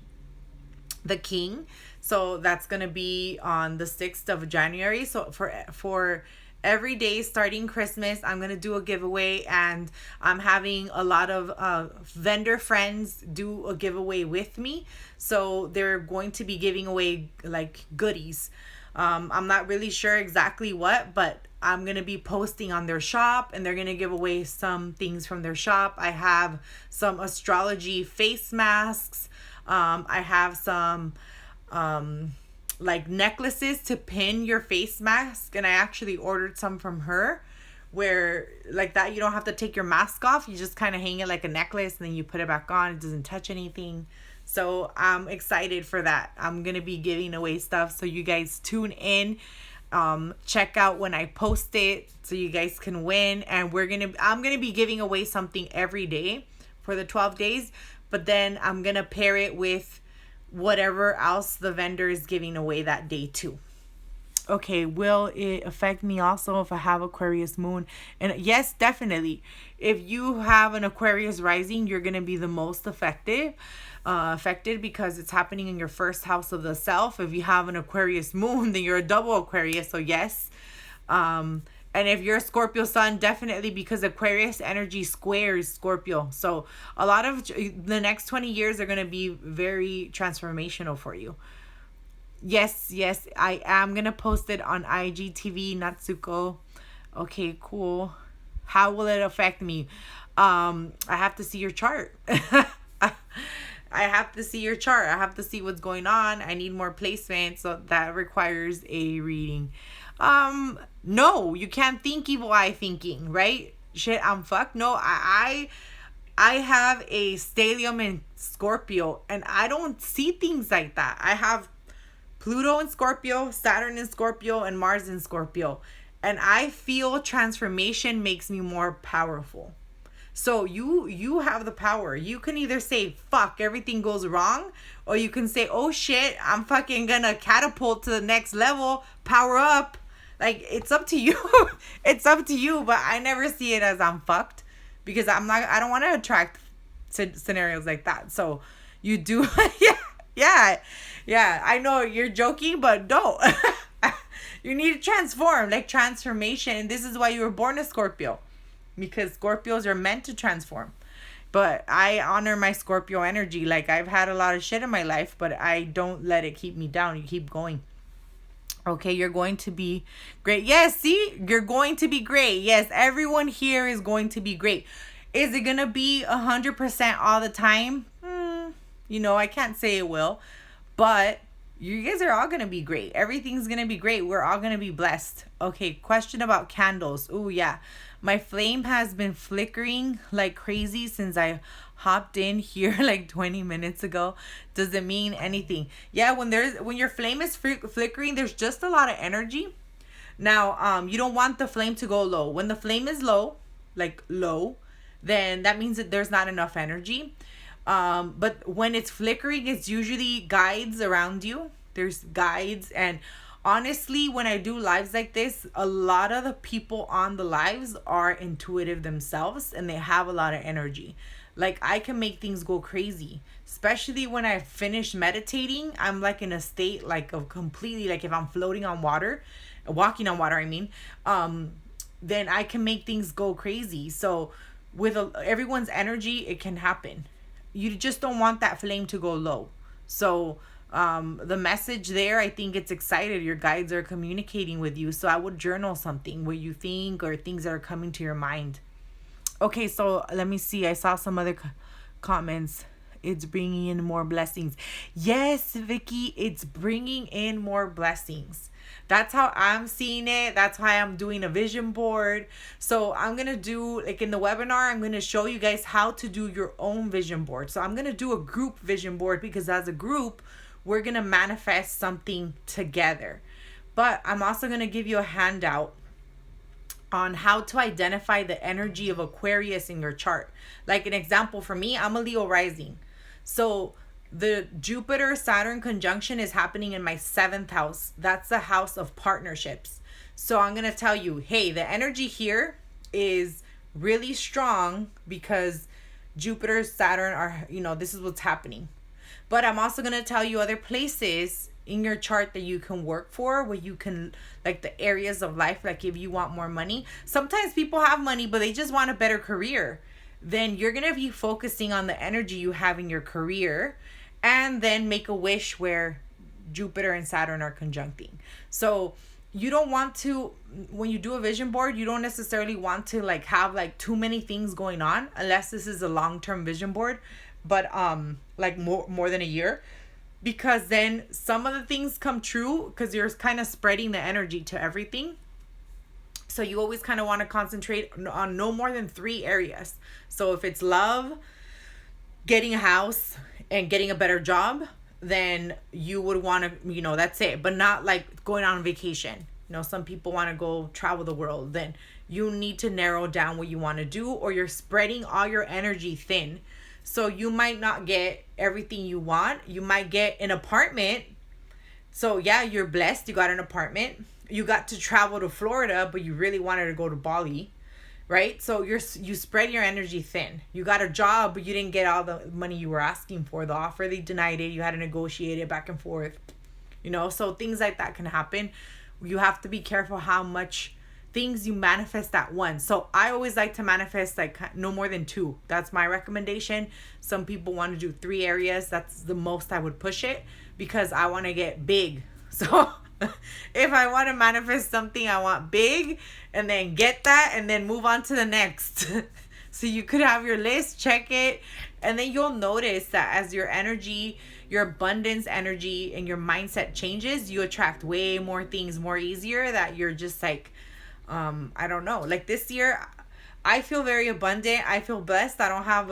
the king. So that's going to be on the 6th of January. So for every day starting Christmas, I'm going to do a giveaway, and I'm having a lot of vendor friends do a giveaway with me. So they're going to be giving away like goodies. I'm not really sure exactly what, but I'm going to be posting on their shop, and they're going to give away some things from their shop. I have some astrology face masks. I have some like necklaces to pin your face mask, and I actually ordered some from her, where like that you don't have to take your mask off, you just kind of hang it like a necklace and then you put it back on. It doesn't touch anything. So I'm excited for that. I'm gonna be giving away stuff, so you guys tune in. Check out when I post it so you guys can win. And I'm gonna be giving away something every day for the 12 days, but then I'm gonna pair it with whatever else the vendor is giving away that day too. Okay, will it affect me also if I have Aquarius moon? And yes, definitely. If you have an Aquarius rising, you're going to be the most affected because it's happening in your first house of the self. If you have an Aquarius moon, then you're a double Aquarius. So yes. And if you're a Scorpio sun, definitely, because Aquarius energy squares Scorpio. So a lot of the next 20 years are going to be very transformational for you. Yes, I am going to post it on IGTV, Natsuko. Okay, cool. How will it affect me? I have to see your chart. I have to see your chart. I have to see what's going on. I need more placement, so that requires a reading. No, you can't think evil eye thinking, right? Shit, I'm fucked. No, I have a stellium in Scorpio, and I don't see things like that. I have Pluto in Scorpio, Saturn in Scorpio, and Mars in Scorpio. And I feel transformation makes me more powerful. So you have the power. You can either say, fuck, everything goes wrong, or you can say, oh shit, I'm fucking gonna catapult to the next level, power up. Like, it's up to you. It's up to you, but I never see it as I'm fucked, because I don't want to attract scenarios like that. So you do. Yeah, I know you're joking, but don't. You need to transform, like transformation. This is why you were born a Scorpio, because Scorpios are meant to transform. But I honor my Scorpio energy. Like, I've had a lot of shit in my life, but I don't let it keep me down. You keep going. Okay, you're going to be great. Yes, see? You're going to be great. Yes, everyone here is going to be great. Is it going to be 100% all the time? I can't say it will. But you guys are all going to be great. Everything's going to be great. We're all going to be blessed. Okay, question about candles. Oh, yeah. My flame has been flickering like crazy since I hopped in here like 20 minutes ago. Does it mean anything? Yeah, when your flame is flickering, there's just a lot of energy. Now, you don't want the flame to go low. When the flame is low, then that means that there's not enough energy. But when it's flickering, it's usually guides around you. There's guides. And honestly, when I do lives like this, a lot of the people on the lives are intuitive themselves, and they have a lot of energy. Like, I can make things go crazy, especially when I finish meditating. I'm like in a state like of completely, like if I'm floating on water, walking on water, I mean, then I can make things go crazy. So with everyone's energy, it can happen. You just don't want that flame to go low. So The message there, I think it's excited. Your guides are communicating with you. So I would journal something what you think or things that are coming to your mind. Okay, so let me see. I saw some other comments. It's bringing in more blessings. Yes, Vicky, it's bringing in more blessings. That's how I'm seeing it. That's why I'm doing a vision board. So I'm going to do, like in the webinar, I'm going to show you guys how to do your own vision board. So I'm going to do a group vision board because as a group, we're going to manifest something together. But I'm also going to give you a handout on how to identify the energy of Aquarius in your chart. Like an example for me, I'm a Leo rising. So the Jupiter-Saturn conjunction is happening in my 7th house. That's the house of partnerships. So I'm going to tell you, hey, the energy here is really strong because Jupiter, Saturn are, this is what's happening. But I'm also going to tell you other places in your chart that you can work for, where you can, like the areas of life, like if you want more money. Sometimes people have money, but they just want a better career. Then you're going to be focusing on the energy you have in your career and then make a wish where Jupiter and Saturn are conjuncting. So you don't want to, when you do a vision board, you don't necessarily want to like have like too many things going on unless this is a long-term vision board, but like more than a year. Because then some of the things come true because you're kind of spreading the energy to everything. So you always kind of want to concentrate on no more than 3 areas. So if it's love, getting a house, and getting a better job, then you would want to, that's it. But not like going on vacation. Some people want to go travel the world. Then you need to narrow down what you want to do, or you're spreading all your energy thin. So you might not get everything you want. You might get an apartment. So yeah, you're blessed. You got an apartment. You got to travel to Florida, but you really wanted to go to Bali, right? So you spread your energy thin. You got a job, but you didn't get all the money you were asking for. The offer, they denied it. You had to negotiate it back and forth, So things like that can happen. You have to be careful how much things you manifest at once. So I always like to manifest like no more than 2. That's my recommendation. Some people want to do 3 areas. That's the most I would push it because I want to get big. So if I want to manifest something, I want big and then get that and then move on to the next. So you could have your list, check it, and then you'll notice that as your energy, your abundance energy and your mindset changes, you attract way more things more easier that you're just like, I don't know. Like this year, I feel very abundant. I feel blessed. I don't have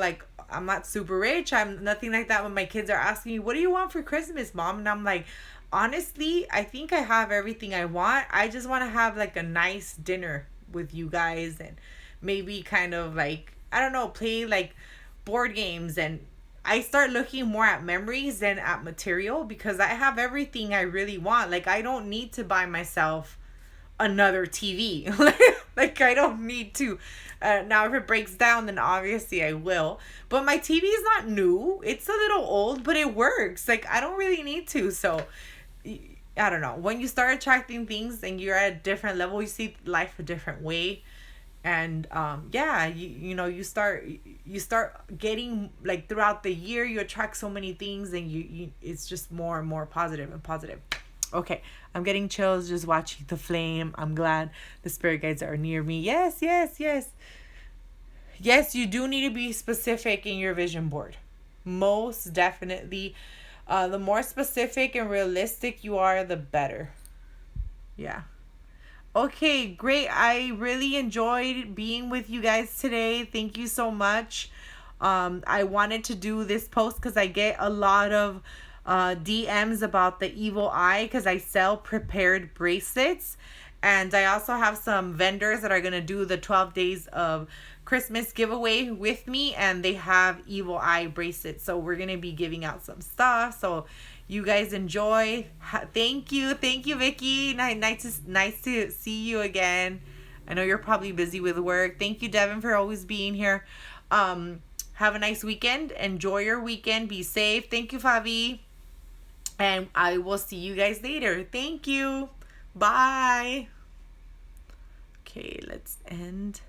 I'm not super rich. I'm nothing like that. When my kids are asking me, what do you want for Christmas, Mom? And I'm like, honestly, I think I have everything I want. I just want to have like a nice dinner with you guys and maybe kind of like, I don't know, play like board games. And I start looking more at memories than at material because I have everything I really want. Like I don't need to buy myself another TV. Like I don't need to. Now if it breaks down, then obviously I will. But my TV is not new. It's a little old, but it works. Like I don't really need to. So I don't know. When you start attracting things and you're at a different level, you see life a different way. And you start getting like throughout the year, you attract so many things and you it's just more and more positive and positive. Okay, I'm getting chills just watching the flame. I'm glad the spirit guides are near me. Yes. Yes, you do need to be specific in your vision board. Most definitely. The more specific and realistic you are, the better. Yeah. Okay, great. I really enjoyed being with you guys today. Thank you so much. I wanted to do this post because I get a lot of DMs about the evil eye because I sell prepared bracelets. And I also have some vendors that are going to do the 12 days of Christmas giveaway with me, and they have evil eye bracelets. So we're going to be giving out some stuff. So you guys enjoy. Thank you, Vicky. Nice to see you again. I know you're probably busy with work. Thank you, Devin, for always being here. Have a nice weekend. Enjoy your weekend. Be safe. Thank you, Fabi. And I will see you guys later. Thank you. Bye. Okay, let's end.